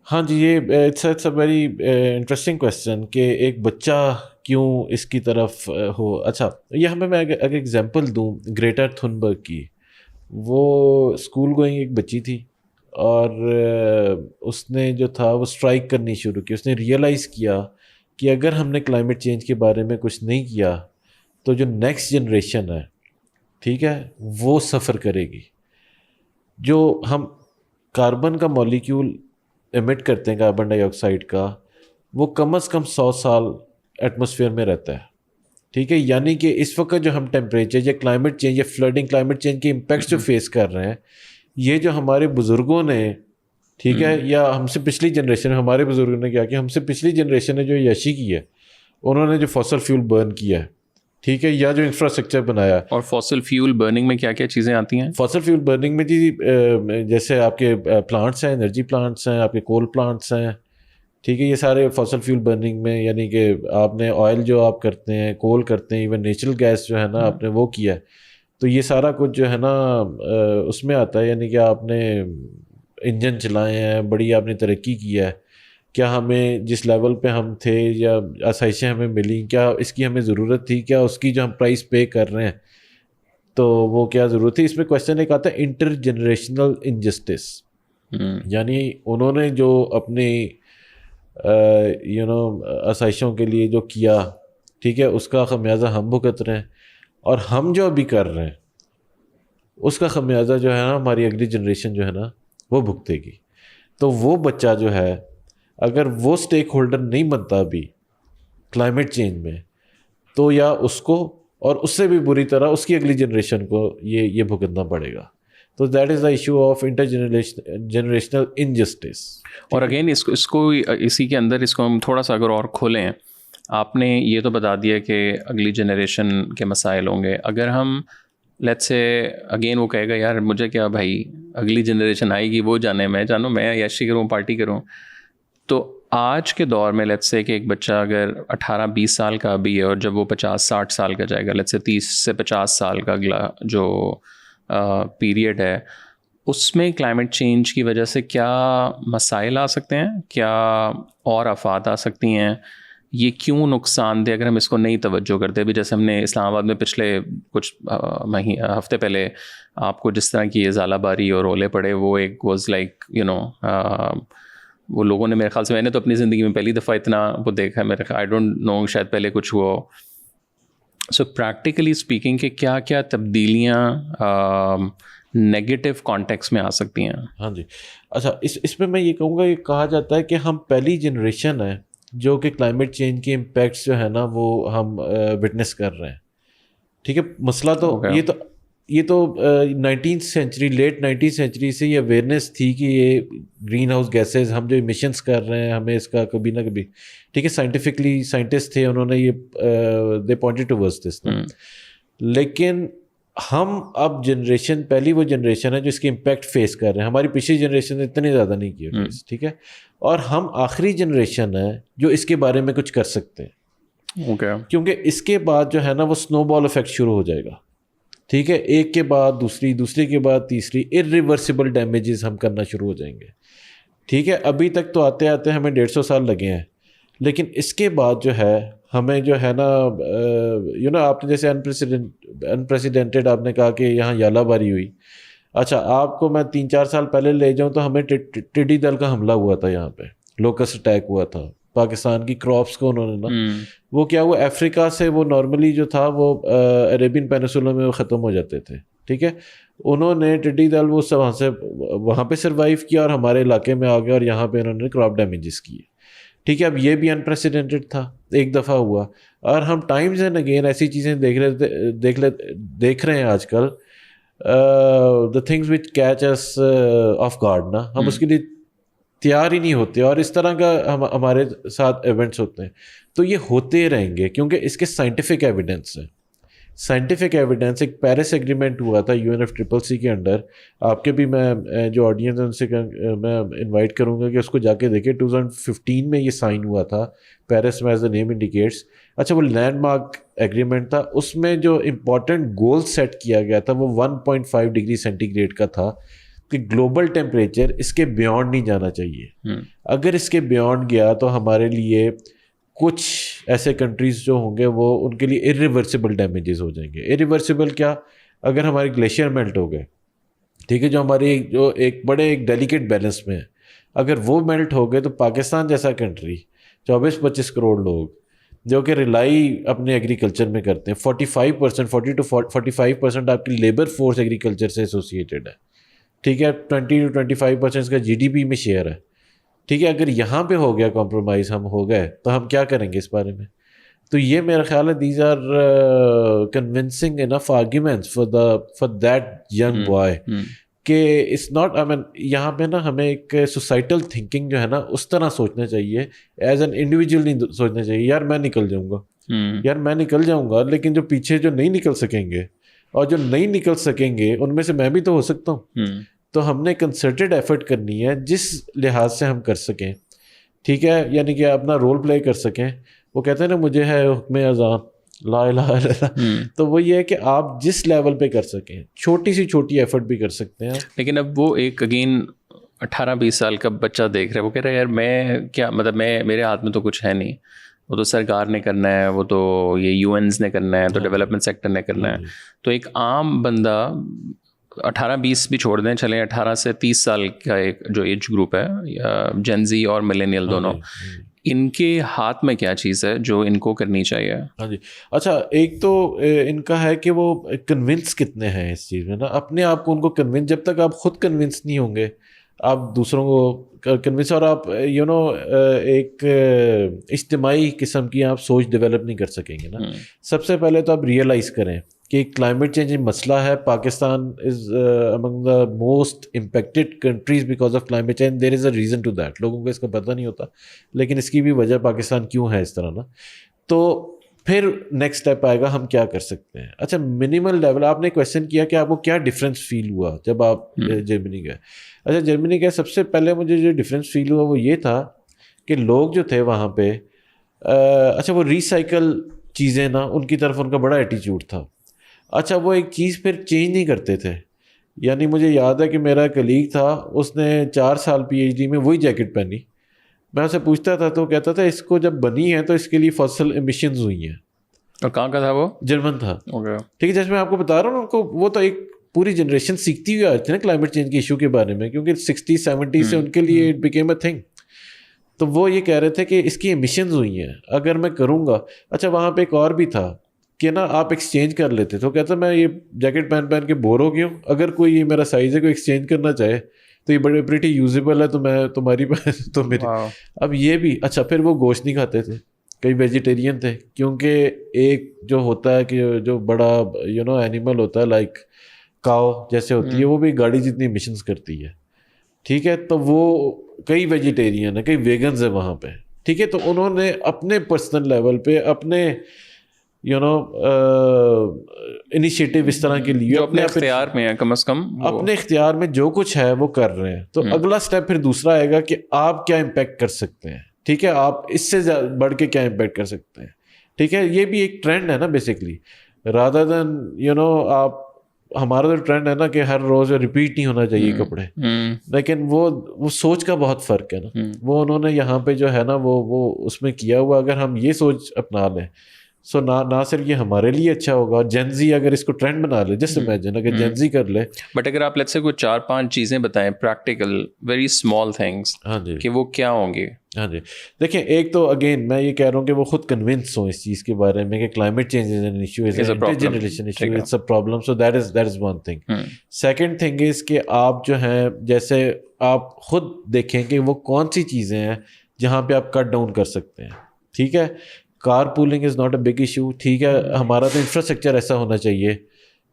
ہاں جی، یہ it's a very interesting question کہ ایک بچہ کیوں اس کی طرف ہو. اچھا، یہ ہمیں میں اگر ایگزامپل دوں گریٹا تھنبرگ کی، وہ اسکول گوئنگ ایک بچی تھی، اور اس نے جو تھا وہ اسٹرائک کرنی شروع کی. اس نے ریئلائز کیا کہ اگر ہم نے کلائمیٹ چینج کے بارے میں کچھ نہیں کیا تو جو نیکسٹ جنریشن ہے، ٹھیک ہے، وہ سفر کرے گی. جو ہم کاربن کا مالیکیول ایمٹ کرتے ہیں، کاربن ڈائی آکسائڈ کا، وہ کم از کم 100 سال ایٹماسفیئر میں رہتا ہے. ٹھیک ہے، یعنی کہ اس وقت جو ہم ٹیمپریچر یا کلائمیٹ چینج یا فلڈنگ، کلائمیٹ چینج کے امپیکٹس جو فیس کر رہے ہیں، یہ جو ہمارے بزرگوں نے، ٹھیک ہے، یا ہم سے پچھلی جنریشن، ہمارے بزرگوں نے کیا کہ ہم سے پچھلی جنریشن نے جو یشی کی ہے، انہوں نے جو فاسل فیول برن کیا ہے، ٹھیک ہے، یا جو انفراسٹرکچر بنایا. اور فاسل فیول برننگ میں کیا کیا چیزیں آتی ہیں؟ فاسل فیول برننگ میں جی جیسے آپ کے پلانٹس ہیں، انرجی پلانٹس ہیں، آپ کے کول پلانٹس ہیں، ٹھیک ہے، یہ سارے فاسل فیول برننگ میں، یعنی کہ آپ نے آئل جو آپ کرتے ہیں، کول کرتے ہیں، ایون نیچرل گیس جو ہے نا آپ نے وہ کیا ہے، تو یہ سارا کچھ جو ہے نا اس میں آتا ہے. یعنی کہ آپ نے انجن چلائے ہیں، بڑی آپ نے ترقی کی ہے. کیا ہمیں جس لیول پہ ہم تھے یا آسائشیں ہمیں ملیں، کیا اس کی ہمیں ضرورت تھی؟ کیا اس کی جو ہم پرائز پے کر رہے ہیں تو وہ کیا ضرورت تھی؟ اس میں کویشچن ایک آتا ہے انٹر جنریشنل انجسٹس. یعنی انہوں نے جو اپنی آسائشوں کے لیے جو کیا، ٹھیک ہے، اس کا خمیازہ ہم بھگت رہے ہیں، اور ہم جو ابھی کر رہے ہیں اس کا خمیازہ جو ہے نا ہماری اگلی جنریشن جو ہے نا وہ بھگتے گی. تو وہ بچہ جو ہے اگر وہ اسٹیک ہولڈر نہیں بنتا ابھی کلائمیٹ چینج میں، تو یا اس کو اور اس سے بھی بری طرح اس کی اگلی جنریشن کو یہ بھگتنا پڑے گا. تو that is the issue of intergenerational injustice. اور اگین اس کو اسی کے اندر اس کو ہم تھوڑا سا اگر اور کھولیں، آپ نے یہ تو بتا دیا کہ اگلی جنریشن کے مسائل ہوں گے. اگر ہم لیٹس سے اگین وہ کہے گا یار مجھے کیا بھائی، اگلی جنریشن آئے گی وہ جانے، میں جانوں، میں یاشی کروں، پارٹی کروں. تو آج کے دور میں لیٹس سے کہ ایک بچہ اگر 18-20 سال کا بھی ہے، اور جب وہ 50-60 سال کا جائے گا، لیٹس سے 30 سے 50 سال کا اگلا جو پیریڈ ہے، اس میں کلائمیٹ چینج کی وجہ سے کیا مسائل آ سکتے ہیں، کیا اور آفات آ سکتی ہیں، یہ کیوں نقصان دہ اگر ہم اس کو نہیں توجہ کرتے. ابھی جیسے ہم نے اسلام آباد میں پچھلے کچھ ہفتے پہلے آپ کو جس طرح کی یہ ژالہ باری اور اولے پڑے, وہ ایک واز لائک وہ لوگوں نے میرے خیال سے, میں نے تو اپنی زندگی میں پہلی دفعہ اتنا وہ دیکھا ہے میرے خیال, آئی ڈونٹ نو شاید پہلے کچھ ہوا. سو پریکٹیکلی اسپیکنگ کہ کیا کیا تبدیلیاں نیگیٹو کانٹیکس میں آ سکتی ہیں. ہاں جی, اچھا اس میں یہ کہوں گا, یہ کہا جاتا ہے کہ ہم پہلی جنریشن ہے جو کہ کلائمیٹ چینج کے امپیکٹس جو ہے نا وہ ہم وٹنس کر رہے ہیں. ٹھیک ہے, مسئلہ تو یہ تو 19th century, late 19th century سے یہ اویئرنیس تھی کہ یہ گرین ہاؤس گیسز ہم جو ایمیشنس کر رہے ہیں ہمیں اس کا کبھی نہ کبھی, ٹھیک ہے, سائنٹیفکلی سائنٹسٹ تھے انہوں نے یہ دے پوائنٹڈ ٹوورڈز دس. لیکن ہم اب جنریشن, پہلی وہ جنریشن ہے جو اس کے امپیکٹ فیس کر رہے ہیں. ہماری پچھلی جنریشن نے اتنے زیادہ نہیں کیے فیس, ٹھیک ہے, اور ہم آخری جنریشن ہے جو اس کے بارے میں کچھ کر سکتے ہیں. کیونکہ اس کے بعد جو ہے نا وہ سنو بال افیکٹ شروع ہو جائے گا. ٹھیک ہے, ایک کے بعد دوسری, دوسری کے بعد تیسری, irreversible ڈیمیجز ہم کرنا شروع ہو جائیں گے. ٹھیک ہے, ابھی تک تو آتے آتے ہمیں 150 سال لگے ہیں, لیکن اس کے بعد جو ہے ہمیں جو ہے نا آپ نے جیسے انپریسیڈنٹڈ آپ نے کہا کہ یہاں یالہ باری ہوئی. اچھا, آپ کو میں 3-4 سال پہلے لے جاؤں تو ہمیں ٹڈی دل کا حملہ ہوا تھا, یہاں پہ لوکسٹ اٹیک ہوا تھا پاکستان کی کراپس کو انہوں نے نا, وہ کیا ہوا افریقہ سے, وہ نارملی جو تھا وہ عربین پینسولہ میں وہ ختم ہو جاتے تھے. ٹھیک ہے, انہوں نے ٹڈی دل وہ سب وہاں پہ سروائیو کیا اور ہمارے علاقے میں آ گیا اور یہاں پہ انہوں نے کراپ ڈیمیجز کیے. ٹھیک ہے, اب یہ بھی انپریسیڈنٹڈ تھا, ایک دفعہ ہوا, اور ہم ٹائمز اینڈ اگین ایسی چیزیں دیکھ رہے ہیں آج کل, the things which catch us off guard نا, ہم اس کے لیے تیار ہی نہیں ہوتے, اور اس طرح کا ہمارے ساتھ ایونٹس ہوتے ہیں. تو یہ ہوتے رہیں گے کیونکہ اس کے سائنٹیفک ایویڈنس ہے. سائنٹیفک ایویڈنس, ایک پیرس ایگریمنٹ ہوا تھا UNFCCC کے انڈر. آپ کے بھی میں جو آڈینس ہے ان سے میں انوائٹ کروں گا کہ اس کو جا کے دیکھیں. 2015 میں یہ سائن ہوا تھا پیرس میں, ایز دا نیم انڈیکیٹس. اچھا, وہ لینڈ مارک ایگریمنٹ تھا, اس میں جو امپورٹنٹ گول سیٹ کیا گیا تھا وہ 1.5 ڈگری سینٹی گریڈ کا تھا کہ گلوبل ٹیمپریچر اس کے بیونڈ نہیں جانا چاہیے. اگر اس کے بیونڈ گیا تو ہمارے لیے کچھ ایسے کنٹریز جو ہوں گے وہ ان کے لیے irreversible ڈیمیجز ہو جائیں گے. irreversible کیا, اگر ہمارے گلیشیئر میلٹ ہو گئے, ٹھیک ہے, جو ہماری جو ایک بڑے ایک ڈیلیکیٹ بیلنس میں ہے, اگر وہ میلٹ ہو گئے تو پاکستان جیسا کنٹری 24-25 کروڑ لوگ جو کہ ریلائی اپنے ایگریکلچر میں کرتے ہیں, 45% 40 to 45% آپ کی لیبر فورس ایگریکلچر سے ایسوسیٹیڈ ہے. ٹھیک ہے, 20-25% اس کا GDP میں شیئر ہے. ٹھیک ہے, اگر یہاں پہ ہو گیا کمپرومائز, ہم ہو گئے, تو ہم کیا کریں گے اس بارے میں. تو یہ میرا خیال ہے these are convincing enough arguments for that young boy کہ اٹس ناٹ, آئی مین یہاں پہ نا ہمیں ایک سوسائٹل تھنکنگ جو ہے نا اس طرح سوچنا چاہیے, ایز این انڈیویجول نہیں سوچنا چاہیے یار میں نکل جاؤں گا, یار میں نکل جاؤں گا, لیکن جو پیچھے جو نہیں نکل سکیں گے اور جو نہیں نکل سکیں گے ان میں سے میں بھی تو ہو سکتا ہوں. تو ہم نے کنسرٹڈ ایفرٹ کرنی ہے جس لحاظ سے ہم کر سکیں. ٹھیک ہے, یعنی کہ اپنا رول پلے کر سکیں. وہ کہتے ہیں نا مجھے ہے حکم اذان لا الہ الا اللہ, تو وہ یہ ہے کہ آپ جس لیول پہ کر سکیں, چھوٹی سی چھوٹی ایفرٹ بھی کر سکتے ہیں. لیکن اب وہ ایک اگین 18-20 سال کا بچہ دیکھ رہا ہے, وہ کہہ رہا ہے یار میں کیا, مطلب میرے ہاتھ میں تو کچھ ہے نہیں, وہ تو سرکار نے کرنا ہے, وہ تو یہ UNs نے کرنا ہے, تو ڈیولپمنٹ سیکٹر نے کرنا ہے. تو ایک عام بندہ 18-20 بھی چھوڑ دیں, چلیں 18 سے 30 سال کا ایک جو ایج گروپ ہے, جین زی اور ملینیل دونوں, ان کے ہاتھ میں کیا چیز ہے جو ان کو کرنی چاہیے؟ ہاں جی, اچھا ایک تو ان کا ہے کہ وہ کنونس کتنے ہیں اس چیز میں نا, اپنے آپ کو ان کو کنونس, جب تک آپ خود کنونس نہیں ہوں گے آپ دوسروں کو کنونس, اور آپ ایک اجتماعی قسم کی آپ سوچ ڈیولپ نہیں کر سکیں گے نا. سب سے پہلے تو آپ ریئلائز کریں کہ کلائمیٹ چینج مسئلہ ہے. Pakistan is among the most impacted countries because of climate change. There is a reason to that. لوگوں کو اس کا پتہ نہیں ہوتا, لیکن اس کی بھی وجہ پاکستان کیوں ہے اس طرح نا. تو پھر نیکسٹ اسٹیپ آئے گا ہم کیا کر سکتے ہیں. اچھا منیمل لیول, آپ نے کویشچن کیا کہ آپ کو کیا ڈفرینس فیل ہوا جب آپ جرمنی گئے. اچھا جرمنی گئے, سب سے پہلے مجھے جو ڈفرینس فیل ہوا وہ یہ تھا کہ لوگ جو تھے وہاں پہ, اچھا وہ ریسائیکل چیزیں نا ان کی طرف ان کا بڑا ایٹیچیوڈ تھا. اچھا وہ ایک چیز پھر چینج نہیں کرتے تھے. یعنی مجھے یاد ہے کہ میرا کلیگ تھا, اس نے 4 سال PhD میں وہی جیکٹ پہنی, میں اسے پوچھتا تھا تو کہتا تھا اس کو جب بنی ہے تو اس کے لیے فصل ایمیشنز ہوئی ہیں. اور کہاں کا تھا وہ؟ جرمن تھا. ٹھیک ہے, جیسے میں آپ کو بتا رہا ہوں ان کو وہ تو ایک پوری جنریشن سیکھتی ہوئی آ رہی تھی نا کلائمیٹ چینج کے ایشو کے بارے میں, کیونکہ 60-70 سے ان کے لیے اٹ بیکیم اے تھنگ. تو وہ یہ کہہ رہے تھے کہ اس کی ایمیشنز ہوئی ہیں, اگر میں کروں گا. اچھا وہاں پہ ایک اور بھی تھا کہ نا آپ ایکسچینج کر لیتے. تو کہتا میں یہ جیکٹ پہن کے بور ہو گیا ہوں, اگر کوئی یہ میرا سائز ہے کوئی ایکسچینج کرنا چاہے تو یہ بڑے پریٹی یوزیبل ہے, تو میں تمہاری تو میری. اب یہ بھی اچھا, پھر وہ گوشت نہیں کھاتے تھے, کئی ویجیٹیرین تھے, کیونکہ ایک جو ہوتا ہے کہ جو بڑا اینیمل ہوتا ہے لائک کاؤ جیسے ہوتی ہے, وہ بھی گاڑی جتنی ایمیشنز کرتی ہے. ٹھیک ہے, تو وہ کئی ویجیٹیرین ہیں, کئی ویگنز ہیں وہاں پہ. ٹھیک ہے, تو انہوں نے اپنے پرسنل لیول پہ اپنے انیشیٹو اس طرح کے لیے اپنے اختیار میں ہے, کم از کم اپنے اختیار میں جو کچھ ہے وہ کر رہے ہیں. تو اگلا سٹیپ پھر دوسرا آئے گا کہ آپ کیا امپیکٹ کر سکتے ہیں. ٹھیک ہے, آپ اس سے بڑھ کے کیا امپیکٹ کر سکتے ہیں. ٹھیک ہے, یہ بھی ایک ٹرینڈ ہے نا بیسکلی, رادر دین آپ ہمارا تو ٹرینڈ ہے نا کہ ہر روز ریپیٹ نہیں ہونا چاہیے کپڑے, لیکن وہ سوچ کا بہت فرق ہے نا. وہ انہوں نے یہاں پہ جو ہے نا وہ اس میں کیا ہوا, اگر ہم یہ سوچ اپنا لیں سو نہ صرف یہ ہمارے لیے اچھا ہوگا, اور جین زی اگر اس کو ٹرینڈ بنا لے, جس امیجن اگر جین زی کر لے. بٹ اگر آپ لیٹس سے کوئی 4-5 چیزیں بتائیں پریکٹیکل ویری اسمال تھنگس, ہاں جی, کہ وہ کیا ہوں گے. ہاں جی, دیکھیں ایک تو اگین میں یہ کہہ رہا ہوں کہ وہ خود کنونس ہوں اس چیز کے بارے میں کہ climate change is an issue, is an intergeneration issue, it's a problem. So that is one thing. Second thing is کہ آپ جو ہیں جیسے آپ خود دیکھیں کہ وہ کون سی چیزیں ہیں جہاں پہ آپ کٹ ڈاؤن کر سکتے ہیں. ٹھیک ہے, car pooling is not a big issue. ٹھیک ہے, ہمارا تو انفراسٹرکچر ایسا ہونا چاہیے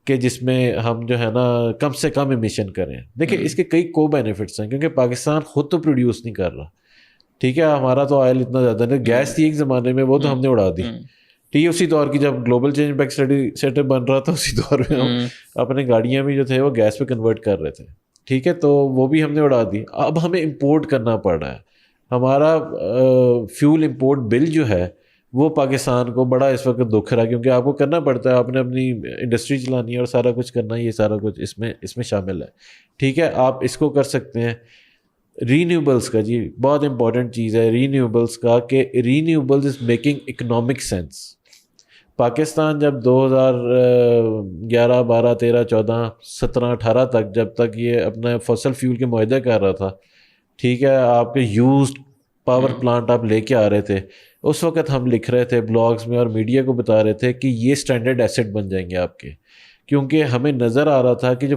کہ جس میں ہم جو ہے نا کم سے کم ایمیشن کریں. دیکھیں اس کے کئی کو بینیفٹس ہیں, کیونکہ پاکستان خود تو پروڈیوس نہیں کر رہا. ٹھیک ہے, ہمارا تو آئل اتنا زیادہ نہیں, گیس تھی ایک زمانے میں, وہ تو ہم نے اڑا دی. ٹھیک ہے, اسی دور کی جب global change back set up بن رہا تھا اسی دور میں ہم اپنے گاڑیاں بھی جو تھے وہ گیس پہ کنورٹ کر رہے تھے. ٹھیک ہے, تو وہ بھی ہم نے اڑا دی. اب ہمیں امپورٹ کرنا پڑ رہا ہے. ہمارا فیول امپورٹ بل جو ہے وہ پاکستان کو بڑا اس وقت دکھ رہا ہے, کیونکہ آپ کو کرنا پڑتا ہے, آپ نے اپنی انڈسٹری چلانی ہے اور سارا کچھ کرنا ہے, یہ سارا کچھ اس میں شامل ہے. ٹھیک ہے, آپ اس کو کر سکتے ہیں. رینیوبلس کا جی بہت امپورٹنٹ چیز ہے رینیوبلس کا, کہ renewables is making economic sense. Pakistan جب 2011, 12, 13, 14, 17, 18 تک جب تک یہ اپنا فصل فیول کے معاہدے کر رہا تھا, ٹھیک ہے, آپ کے یوزڈ پاور پلانٹ آپ لے کے آ رہے تھے, اس وقت ہم لکھ رہے تھے بلاگز میں اور میڈیا کو بتا رہے تھے کہ یہ اسٹینڈرڈ ایسٹ بن جائیں گے آپ کے, کیونکہ ہمیں نظر آ رہا تھا کہ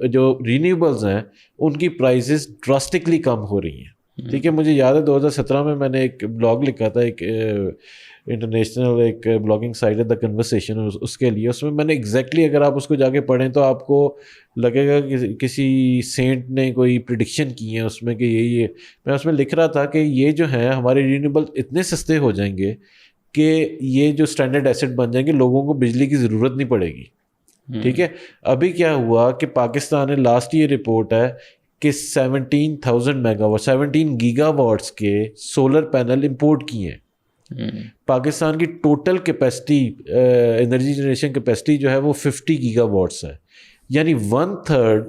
جو رینیوبلز ہیں ان کی پرائزز ڈراسٹکلی کم ہو رہی ہیں. ٹھیک ہے, مجھے یاد ہے 2017 میں نے ایک بلاگ لکھا تھا, ایک انٹرنیشنل ایک بلاگنگ سائٹ ہے دا کنورسیشن, اس کے لیے. اس میں نے ایگزیکٹلی اگر آپ اس کو جا کے پڑھیں تو آپ کو لگے گا کہ کسی سینٹ نے کوئی پریڈکشن کی ہے اس میں کہ یہ میں اس میں لکھ رہا تھا کہ یہ جو ہے ہمارے رینیوبل اتنے سستے ہو جائیں گے کہ یہ جو اسٹینڈرڈ ایسٹ بن جائیں گے, لوگوں کو بجلی کی ضرورت نہیں پڑے گی. ٹھیک ہے, ابھی کیا ہوا کہ پاکستان نے لاسٹ یہ رپورٹ ہے کہ 17,000 میگا واٹ 17 گیگا واٹس کے سولر پینل امپورٹ کیے ہیں. پاکستان کی total capacity energy generation capacity جو ہے وہ 50 گیگا واٹس ہے, یعنی 1/3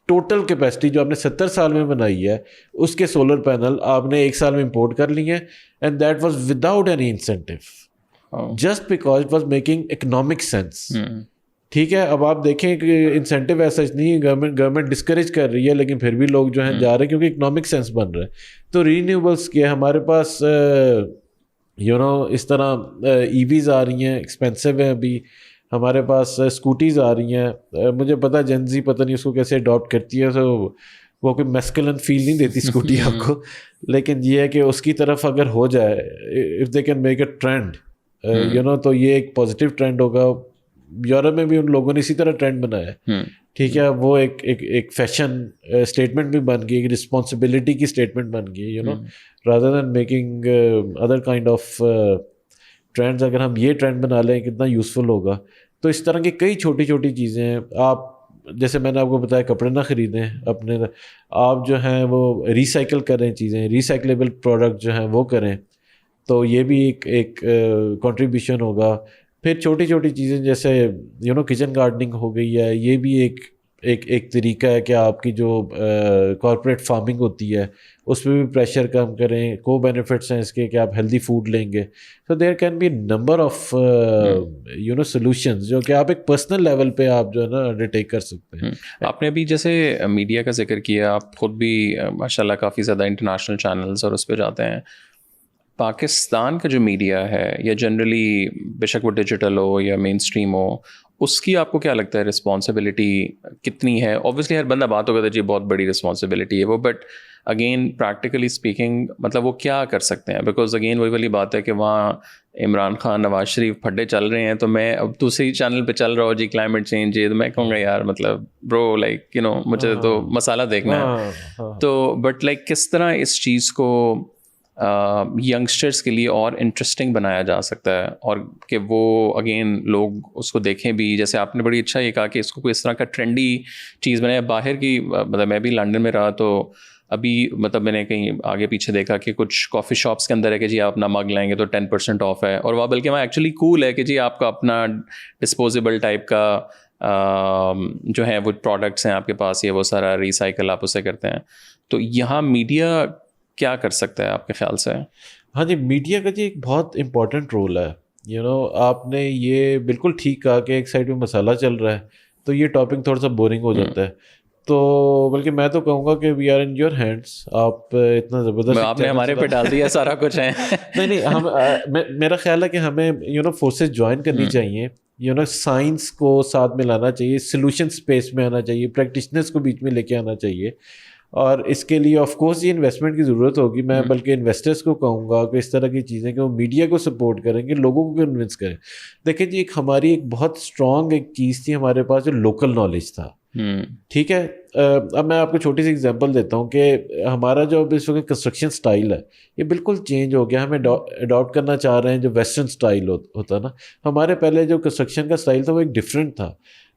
ٹوٹل کیپیسٹی جو آپ نے 70 سال میں بنائی ہے اس کے سولر پینل آپ نے ایک سال میں امپورٹ کر لیے ہیں. And that was without any incentive, just because it was making economic sense. ٹھیک ہے, اب آپ دیکھیں کہ انسینٹیو ایسا نہیں ہے, گورنمنٹ ڈسکریج کر رہی ہے, لیکن پھر بھی لوگ جو ہیں جا رہے ہیں کیونکہ اکنامک سینس بن رہا ہے. تو رینیوبلس کے ہمارے پاس اس طرح ای ویز آ رہی ہیں, ایکسپینسو ہیں ابھی. ہمارے پاس اسکوٹیز آ رہی ہیں, مجھے پتا جین زی پتہ نہیں اس کو کیسے اڈاپٹ کرتی ہے, تو وہ کوئی میسکلن فیل نہیں دیتی اسکوٹی آپ کو, لیکن یہ ہے کہ اس کی طرف اگر ہو جائے, if they can make a trend تو یہ ایک پازیٹیو ٹرینڈ ہوگا. یورپ میں بھی ان لوگوں نے اسی طرح ٹرینڈ بنایا ہے. ٹھیک ہے, وہ ایک فیشن اسٹیٹمنٹ بھی بن گئی, ایک رسپانسبلٹی کی اسٹیٹمنٹ بن گئی, rather than making other kind of trends. اگر ہم یہ ٹرینڈ بنا لیں کتنا یوزفل ہوگا. تو اس طرح کی کئی چھوٹی چھوٹی چیزیں ہیں. آپ جیسے میں نے آپ کو بتایا کپڑے نہ خریدیں اپنے, آپ جو ہیں وہ ریسائکل کریں چیزیں, ریسائکلیبل پروڈکٹ جو ہیں وہ کریں, تو یہ بھی ایک کنٹریبیوشن ہوگا. پھر چھوٹی چھوٹی چیزیں جیسے کچن گارڈننگ ہو گئی ہے, یہ بھی ایک ایک طریقہ ہے کہ آپ کی جو کارپوریٹ فارمنگ ہوتی ہے اس پہ بھی پریشر کم کریں. کو بینیفٹس ہیں اس کے کہ آپ ہیلدی فوڈ لیں گے. So there can be number of solutions جو کہ آپ ایک پرسنل لیول پہ آپ جو ہے نا انڈر ٹیک کر سکتے ہیں. آپ نے ابھی جیسے میڈیا کا ذکر کیا, آپ خود بھی ماشاء اللہ کافی زیادہ انٹرنیشنل چینلز اور اس پہ جاتے ہیں. پاکستان کا جو میڈیا ہے یا جنرلی بے شک وہ ڈیجیٹل ہو یا مین اسٹریم ہو, اس کی آپ کو کیا لگتا ہے رسپانسبلٹی کتنی ہے؟ اوبویسلی ہر بندہ بات ہوگا جی بہت بڑی رسپانسبلٹی ہے وہ, بٹ اگین پریکٹیکلی اسپیکنگ مطلب وہ کیا کر سکتے ہیں؟ بیکاز اگین وہی والی بات ہے کہ وہاں عمران خان, نواز شریف پھڈے چل رہے ہیں, تو میں اب دوسری چینل پہ چل رہا ہوں جی کلائمیٹ چینج ہے, تو میں کہوں گا یار مطلب برو لائک مجھے تو مسالہ دیکھنا ہے. تو بٹ لائک کس طرح اس چیز کو ینگسٹرس کے لیے اور انٹرسٹنگ بنایا جا سکتا ہے, اور کہ وہ اگین لوگ اس کو دیکھیں بھی, جیسے آپ نے بڑی اچھا یہ کہا کہ اس کو کوئی اس طرح کا ٹرینڈی چیز بنایا. باہر کی مطلب میں بھی لنڈن میں رہا تو ابھی مطلب میں نے کہیں آگے پیچھے دیکھا کہ کچھ کافی شاپس کے اندر ہے کہ جی آپ اپنا مگ لائیں گے تو 10% آف ہے, اور وہ بلکہ وہاں ایکچولی کول ہے کہ جی آپ کا اپنا ڈسپوزیبل ٹائپ کا جو ہے وہ پروڈکٹس ہیں آپ کے پاس, یہ وہ سارا ریسائیکل آپ اسے کرتے ہیں. تو یہاں میڈیا کیا کر سکتا ہے آپ کے خیال سے؟ ہاں جی, میڈیا کا جی ایک بہت امپورٹنٹ رول ہے. آپ نے یہ بالکل ٹھیک کہا کہ ایک سائڈ میں مسالہ چل رہا ہے تو یہ ٹاپک تھوڑا سا بورنگ ہو جاتا ہے. تو بلکہ میں تو کہوں گا کہ we are in your hands. آپ اتنا زبردست آپ نے ہمارے پہ ڈال دیا سارا کچھ ہے. نہیں ہم میرا خیال ہے کہ ہمیں فورسز جوائن کرنی چاہیے. سائنس کو ساتھ میں لانا چاہیے, سلوشن اسپیس میں آنا چاہیے, پریکٹیشنرس کو بیچ میں لے کے آنا چاہیے. اور اس کے لیے آف کورس یہ انویسٹمنٹ کی ضرورت ہوگی. میں بلکہ انویسٹرس کو کہوں گا کہ اس طرح کی چیزیں کہ وہ میڈیا کو سپورٹ کریں گے, لوگوں کو کنونس کریں. دیکھیں جی, ہماری ایک بہت اسٹرانگ ایک چیز تھی ہمارے پاس جو لوکل نالج تھا. ٹھیک ہے, اب میں آپ کو چھوٹی سی ایگزامپل دیتا ہوں کہ ہمارا جو اس وقت کنسٹرکشن اسٹائل ہے یہ بالکل چینج ہو گیا. ہمیں اڈاپٹ کرنا چاہ رہے ہیں جو ویسٹرن اسٹائل ہوتا نا. ہمارے پہلے جو کنسٹرکشن کا اسٹائل تھا وہ ایک ڈفرینٹ تھا.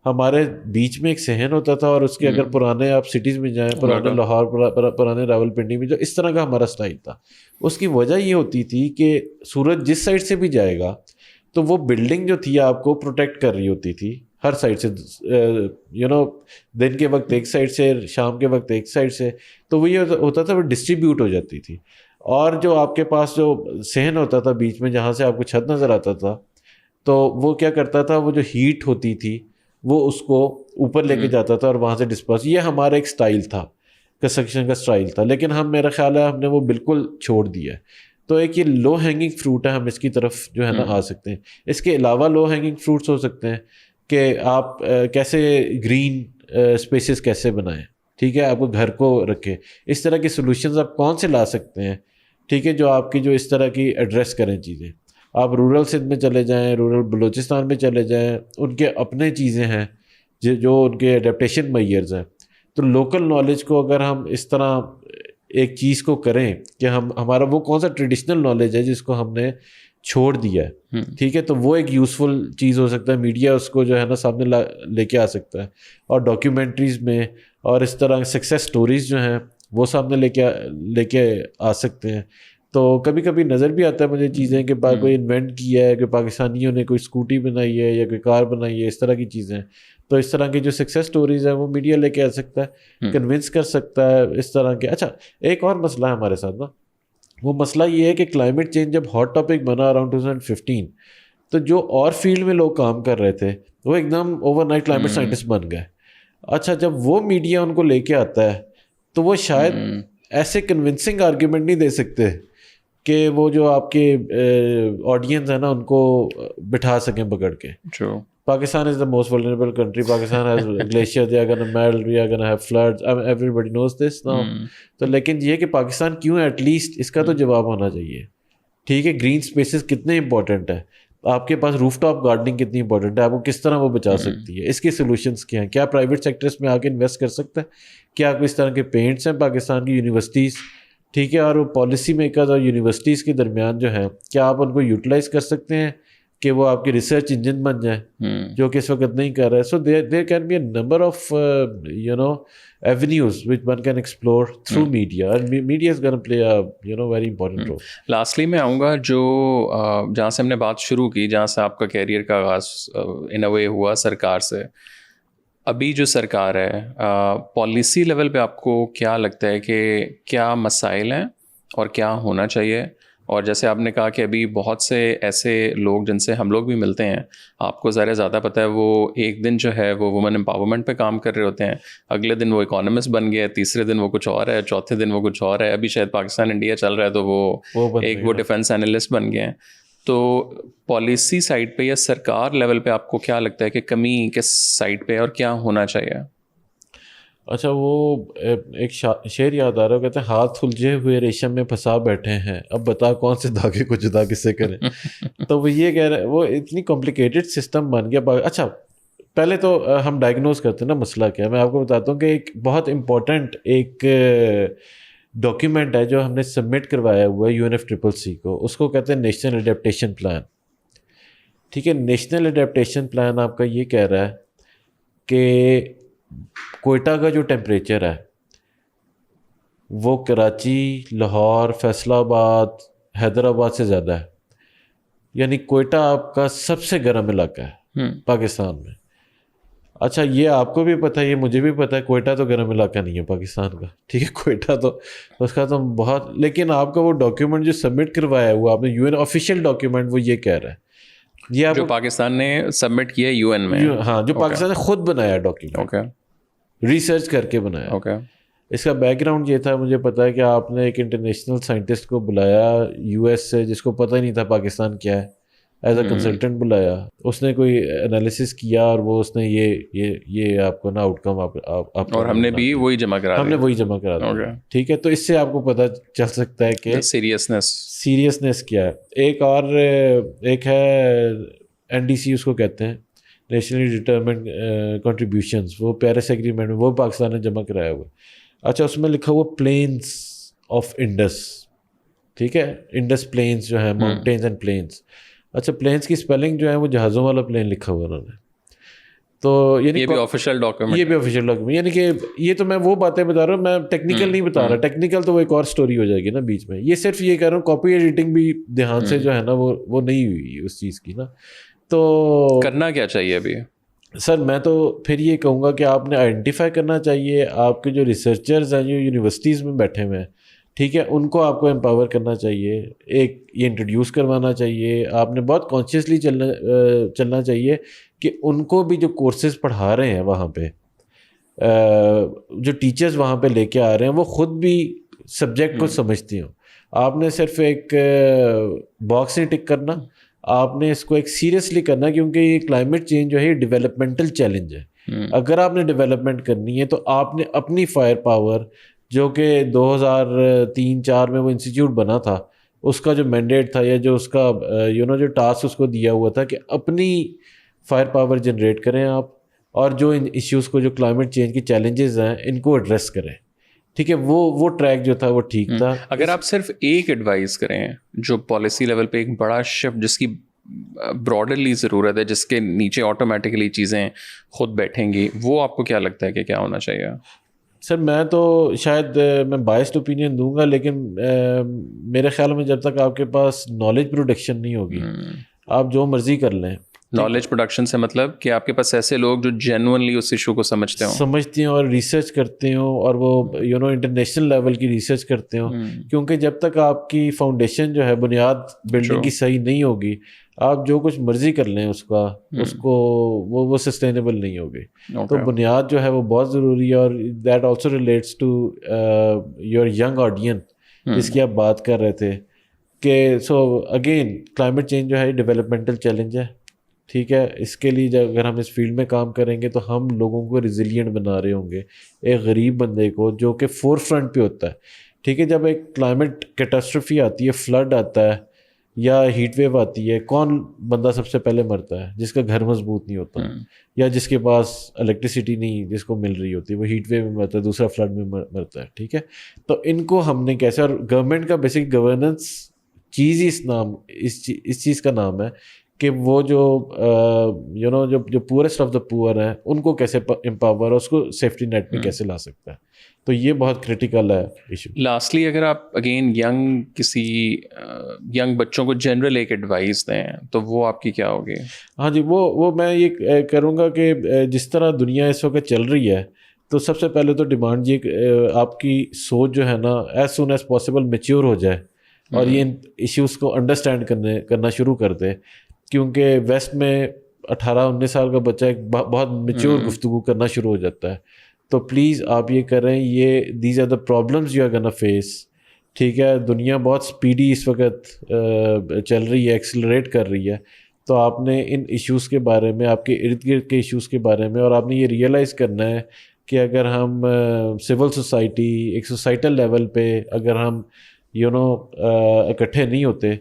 ہمارے بیچ میں ایک صحن ہوتا تھا, اور اس کے اگر پرانے آپ سٹیز میں جائیں, پرانے لاہور, پرانے راول پنڈی میں, جو اس طرح کا ہمارا اسٹائل تھا. اس کی وجہ یہ ہوتی تھی کہ سورج جس سائڈ سے بھی جائے گا تو وہ بلڈنگ جو تھی آپ کو پروٹیکٹ کر رہی ہوتی تھی ہر سائڈ سے. دن کے وقت ایک سائڈ سے, شام کے وقت ایک سائڈ سے. تو وہ یہ ہوتا تھا وہ ڈسٹریبیوٹ ہو جاتی تھی. اور جو آپ کے پاس جو صحن ہوتا تھا بیچ میں جہاں سے آپ کو چھت نظر آتا تھا, تو وہ کیا کرتا تھا, وہ جو ہیٹ ہوتی تھی وہ اس کو اوپر لے کے جاتا تھا اور وہاں سے ڈسپرس. یہ ہمارا ایک سٹائل تھا, کنسٹرکشن کا سٹائل تھا, لیکن میرا خیال ہے ہم نے وہ بالکل چھوڑ دیا ہے. تو ایک یہ لو ہینگنگ فروٹ ہے, ہم اس کی طرف جو ہے نا آ سکتے ہیں. اس کے علاوہ لو ہینگنگ فروٹس ہو سکتے ہیں کہ آپ کیسے گرین اسپیسیز کیسے بنائیں. ٹھیک ہے, آپ کو گھر کو رکھیں. اس طرح کے سولوشنز آپ کون سے لا سکتے ہیں, ٹھیک ہے, جو آپ کی جو اس طرح کی ایڈریس کریں چیزیں. آپ رورل سندھ میں چلے جائیں, رورل بلوچستان میں چلے جائیں, ان کے اپنے چیزیں ہیں جو ان کے اڈیپٹیشن میئرز ہیں. تو لوکل نالج کو اگر ہم اس طرح ایک چیز کو کریں کہ ہمارا وہ کون سا ٹریڈیشنل نالج ہے جس کو ہم نے چھوڑ دیا ہے, ٹھیک ہے, تو وہ ایک یوزفل چیز ہو سکتا ہے. میڈیا اس کو جو ہے نا سامنے لے کے آ سکتا ہے, اور ڈاکیومنٹریز میں اور اس طرح سکسیس سٹوریز جو ہیں وہ سامنے لے کے آ سکتے ہیں. تو کبھی کبھی نظر بھی آتا ہے مجھے چیزیں کہ کوئی انوینٹ کیا ہے, کہ پاکستانیوں نے کوئی اسکوٹی بنائی ہے یا کوئی کار بنائی ہے, اس طرح کی چیزیں. تو اس طرح کی جو سکسیس سٹوریز ہیں وہ میڈیا لے کے آ سکتا ہے, کنونس کر سکتا ہے اس طرح کے. اچھا, ایک اور مسئلہ ہے ہمارے ساتھ نا, وہ مسئلہ یہ ہے کہ کلائمیٹ چینج جب ہاٹ ٹاپک بنا اراؤنڈ 2015, تو جو اور فیلڈ میں لوگ کام کر رہے تھے وہ ایک them over night climate scientist بن گئے. اچھا, جب وہ میڈیا ان کو لے کے آتا ہے تو وہ شاید ایسے کنونسنگ آرگیومنٹ نہیں دے سکتے کہ وہ جو آپ کے آڈینس ہے نا ان کو بٹھا سکیں پکڑ کے. Pakistan is the most vulnerable country. Pakistan has glaciers, they are going to melt, we are going to have floods. Everybody knows this now. تو لیکن یہ کہ پاکستان کیوں ہے, ایٹ لیسٹ اس کا تو جواب ہونا چاہیے. ٹھیک ہے, گرین اسپیسیز کتنے امپورٹنٹ ہے, آپ کے پاس روف ٹاپ گارڈننگ کتنی امپورٹنٹ ہے, آپ کو کس طرح وہ بچا سکتی ہے, اس کے سولوشنس کیا ہیں, کیا پرائیویٹ سیکٹرس میں آ کے انویسٹ کر سکتا ہے, کیا کوئی اس طرح کے پینٹس ہیں پاکستان کی یونیورسٹیز, ٹھیک ہے, اور وہ پالیسی میکرز اور یونیورسٹیز کے درمیان جو ہیں, کیا آپ ان کو یوٹیلائز کر سکتے ہیں کہ وہ آپ کی ریسرچ انجن بن جائیں, جو کہ اس وقت نہیں کر رہے. So there can be a number of avenues which one can explore through media, and media is going to play a very important role. Lastly میں آؤں گا جو جہاں سے ہم نے بات شروع کی, جہاں سے آپ کا کیریئر کا آغاز ان اے وے ہوا سرکار سے. ابھی جو سرکار ہے پالیسی لیول پہ آپ کو کیا لگتا ہے کہ کیا مسائل ہیں اور کیا ہونا چاہیے؟ اور جیسے آپ نے کہا کہ ابھی بہت سے ایسے لوگ جن سے ہم لوگ بھی ملتے ہیں، آپ کو ظاہر زیادہ پتہ ہے، وہ ایک دن جو ہے وہ وومن امپاورمنٹ پہ کام کر رہے ہوتے ہیں، اگلے دن وہ اکانومسٹ بن گئے، تیسرے دن وہ کچھ اور ہے، چوتھے دن وہ کچھ اور ہے، ابھی شاید پاکستان انڈیا چل رہا ہے تو وہ ڈیفینس اینالسٹ بن گئے ہیں. تو پالیسی سائڈ پہ یا سرکار لیول پہ آپ کو کیا لگتا ہے کہ کمی کس سائڈ پہ اور کیا ہونا چاہیے؟ اچھا، وہ ایک شعر یاد آ رہا ہے، کہتے ہیں ہاتھ الجھے ہوئے ریشم میں پھنسا بیٹھے ہیں، اب بتا کون سے دھاگے کو جدا کس سے کریں. تو وہ یہ کہہ رہے ہیں، وہ اتنی کمپلیکیٹڈ سسٹم بن گیا. اچھا پہلے تو ہم ڈائگنوز کرتے ہیں نا مسئلہ کیا ہے. میں آپ کو بتاتا ہوں کہ ایک بہت امپورٹنٹ ایک ڈاکیومنٹ ہے جو ہم نے سبمٹ کروایا ہوا ہے UNFCCC کو، اس کو کہتے ہیں نیشنل اڈیپٹیشن پلان. ٹھیک ہے، نیشنل اڈیپٹیشن پلان آپ کا یہ کہہ رہا ہے کہ کوئٹہ کا جو ٹیمپریچر ہے وہ کراچی، لاہور، فیصل آباد، حیدرآباد سے زیادہ ہے. یعنی کوئٹہ آپ کا سب سے گرم علاقہ ہے پاکستان میں. اچھا یہ آپ کو بھی پتہ ہے، یہ مجھے بھی پتہ ہے، کوئٹہ تو گرم علاقہ نہیں ہے پاکستان کا. ٹھیک ہے، کوئٹہ تو اس کا تو بہت، لیکن آپ کا وہ ڈاکیومنٹ جو سبمٹ کروایا ہوا آپ نے UN آفیشیل ڈاکیومنٹ، وہ یہ کہہ رہا ہے، یہ آپ جو پاکستان نے سبمٹ کیا UN میں. ہاں، جو پاکستان نے خود بنایا ڈاکیومنٹ، ریسرچ کر کے بنایا. اس کا بیک گراؤنڈ یہ تھا، مجھے پتا ہے کہ آپ نے ایک انٹرنیشنل سائنٹسٹ کو بلایا US سے، جس کو پتہ ہی نہیں تھا پاکستان کیا ہے، ایز اے کنسلٹنٹ بلایا. اس نے کوئی انالیسس کیا اور وہ اس نے یہ آپ کو نا آؤٹ کم آپ اور ہم نے بھی وہی جمع کرا دیا. ہم نے وہی جمع کرا دیا. ٹھیک ہے، تو اس سے آپ کو پتہ چل سکتا ہے کہ سیریسنس کیا ہے. ایک ہے NDC، اس کو کہتے ہیں نیشنلی ڈٹرمنڈ کنٹریبیوشنز، وہ پیرس ایگریمنٹ میں وہ پاکستان نے جمع کرایا ہوا. اچھا اس میں لکھا ہوا پلینس آف انڈس. ٹھیک ہے، انڈس پلینس جو ہیں، ماؤنٹینز اینڈ پلینس. اچھا پلینس کی اسپیلنگ جو ہے وہ جہازوں والا پلین لکھا ہوا انہوں نے. تو یعنی یہ بھی آفیشیل ڈاکیومنٹ، یعنی کہ یہ تو میں وہ باتیں بتا رہا ہوں، میں ٹیکنیکل نہیں بتا رہا. ٹیکنیکل تو وہ ایک اور سٹوری ہو جائے گی نا بیچ میں. یہ صرف یہ کہہ رہا ہوں کاپی ایڈیٹنگ بھی دھیان سے جو ہے نا وہ نہیں ہوئی اس چیز کی نا. تو کرنا کیا چاہیے ابھی؟ سر میں تو پھر یہ کہوں گا کہ آپ نے آئیڈینٹیفائی کرنا چاہیے آپ کے جو ریسرچرز ہیں جو یونیورسٹیز میں بیٹھے ہوئے ہیں. ٹھیک ہے، ان کو آپ کو امپاور کرنا چاہیے، ایک یہ انٹروڈیوس کروانا چاہیے. آپ نے بہت کانشیسلی چلنا چاہیے کہ ان کو بھی جو کورسز پڑھا رہے ہیں وہاں پہ، جو ٹیچرز وہاں پہ لے کے آ رہے ہیں، وہ خود بھی سبجیکٹ کو سمجھتی ہوں. آپ نے صرف ایک باکس نہیں ٹک کرنا، آپ نے اس کو ایک سیریسلی کرنا، کیونکہ یہ کلائمیٹ چینج جو ہے یہ ڈیولپمنٹل چیلنج ہے. اگر آپ نے ڈیولپمنٹ کرنی ہے تو آپ نے اپنی فائر پاور، جو کہ 2003-04 میں وہ انسٹیٹیوٹ بنا تھا، اس کا جو مینڈیٹ تھا یا جو اس کا جو ٹاسک اس کو دیا ہوا تھا کہ اپنی فائر پاور جنریٹ کریں آپ، اور جو ان ایشوز کو، جو کلائمیٹ چینج کی چیلنجز ہیں، ان کو ایڈریس کریں. ٹھیک ہے، وہ ٹریک جو تھا وہ ٹھیک تھا. اگر آپ صرف ایک ایڈوائز کریں جو پالیسی لیول پہ ایک بڑا شفٹ جس کی براڈرلی ضرورت ہے، جس کے نیچے آٹومیٹکلی چیزیں خود بیٹھیں گی، وہ آپ کو کیا لگتا ہے کہ کیا ہونا چاہیے؟ سر میں تو شاید میں بائسڈ اوپینین دوں گا، لیکن میرے خیال میں جب تک آپ کے پاس نالج پروڈکشن نہیں ہوگی، آپ جو مرضی کر لیں. نالج پروڈکشن سے مطلب کہ آپ کے پاس ایسے لوگ جو جینوئنلی اس ایشو کو سمجھتے ہیں اور ریسرچ کرتے ہوں، اور وہ انٹرنیشنل لیول کی ریسرچ کرتے ہوں. کیونکہ جب تک آپ کی فاؤنڈیشن جو ہے، بنیاد بلڈنگ کی صحیح نہیں ہوگی، آپ جو کچھ مرضی کر لیں اس کو وہ سسٹینیبل نہیں ہوگی. تو بنیاد جو ہے وہ بہت ضروری ہے. اور that also relates to your young audience جس کی آپ بات کر رہے تھے، کہ سو اگین کلائمیٹ چینج جو ہے ڈیولپمنٹل چیلنج ہے. ٹھیک ہے، اس کے لیے اگر ہم اس فیلڈ میں کام کریں گے تو ہم لوگوں کو ریزیلینٹ بنا رہے ہوں گے. ایک غریب بندے کو جو کہ فور فرنٹ پہ ہوتا ہے. ٹھیک ہے، جب ایک کلائمیٹ کیٹاسٹرفی آتی ہے، فلڈ آتا ہے یا ہیٹ ویو آتی ہے، کون بندہ سب سے پہلے مرتا ہے؟ جس کا گھر مضبوط نہیں ہوتا، یا جس کے پاس الیکٹریسٹی نہیں جس کو مل رہی ہوتی ہے، وہ ہیٹ ویو میں مرتا ہے، دوسرا فلڈ میں مرتا ہے. ٹھیک ہے، تو ان کو ہم نے کیسے، اور گورنمنٹ کا بیسک گورننس چیز ہی اس چیز کا نام ہے کہ وہ جو جو پورسٹ آف دا پور ہیں ان کو کیسے امپاور اور اس کو سیفٹی نیٹ میں کیسے لا سکتا ہے. تو یہ بہت کرٹیکل ہے ایشو. لاسٹلی اگر آپ اگین کسی ینگ بچوں کو جنرل ایک ایڈوائز دیں تو وہ آپ کی کیا ہوگی؟ ہاں جی, وہ میں یہ کروں گا کہ جس طرح دنیا اس وقت چل رہی ہے تو سب سے پہلے تو ڈیمانڈ یہ آپ کی سوچ جو ہے نا as soon as possible mature ہو جائے اور یہ ایشوز کو انڈرسٹینڈ کرنا شروع کر دے, کیونکہ ویسٹ میں 18-19 سال کا بچہ ایک بہت میچیور گفتگو کرنا شروع ہو جاتا ہے. تو پلیز آپ یہ کریں, یہ these are the problems you are gonna face. ٹھیک ہے, دنیا بہت سپیڈی اس وقت چل رہی ہے, ایکسلریٹ کر رہی ہے. تو آپ نے ان ایشوز کے بارے میں, آپ کے ارد گرد کے ایشوز کے بارے میں, اور آپ نے یہ ریئلائز کرنا ہے کہ اگر ہم سول سوسائٹی ایک سوسائٹل لیول پہ اگر ہم اکٹھے نہیں ہوتے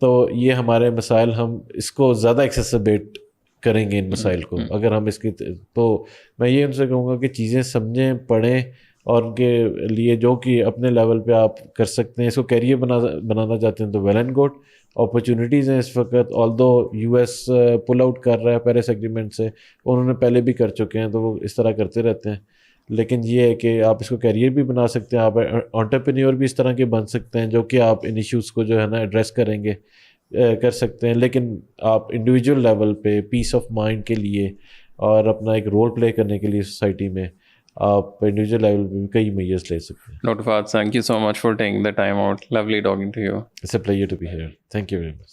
تو یہ ہمارے مسائل ہم اس کو زیادہ ایکسیسبیٹ کریں گے ان مسائل کو. اگر ہم اس کی, تو میں یہ ان سے کہوں گا کہ چیزیں سمجھیں, پڑھیں, اور ان کے لیے جو کہ اپنے لیول پہ آپ کر سکتے ہیں, اس کو کیریئر بنانا چاہتے ہیں تو ویل اینڈ گڈ. اپرچونیٹیز ہیں اس وقت, آل دو یو ایس پل آؤٹ کر رہا ہے پیرس ایگریمنٹ سے, انہوں نے پہلے بھی کر چکے ہیں تو وہ اس طرح کرتے رہتے ہیں. لیکن یہ ہے کہ آپ اس کو کیریئر بھی بنا سکتے ہیں, آپ انٹرپرینیور بھی اس طرح کے بن سکتے ہیں جو کہ آپ ان ایشوز کو جو ہے نا ایڈریس کریں گے, کر سکتے ہیں. لیکن آپ انڈیویجول لیول پہ پیس آف مائنڈ کے لیے اور اپنا ایک رول پلے کرنے کے لیے سوسائٹی میں آپ انڈیویجول لیول پہ بھی کئی میجرز لے سکتے ہیں. Doctor Fahad, thank you so much for taking the time out. Lovely talking to you. It's a pleasure to be here. Thank you very much.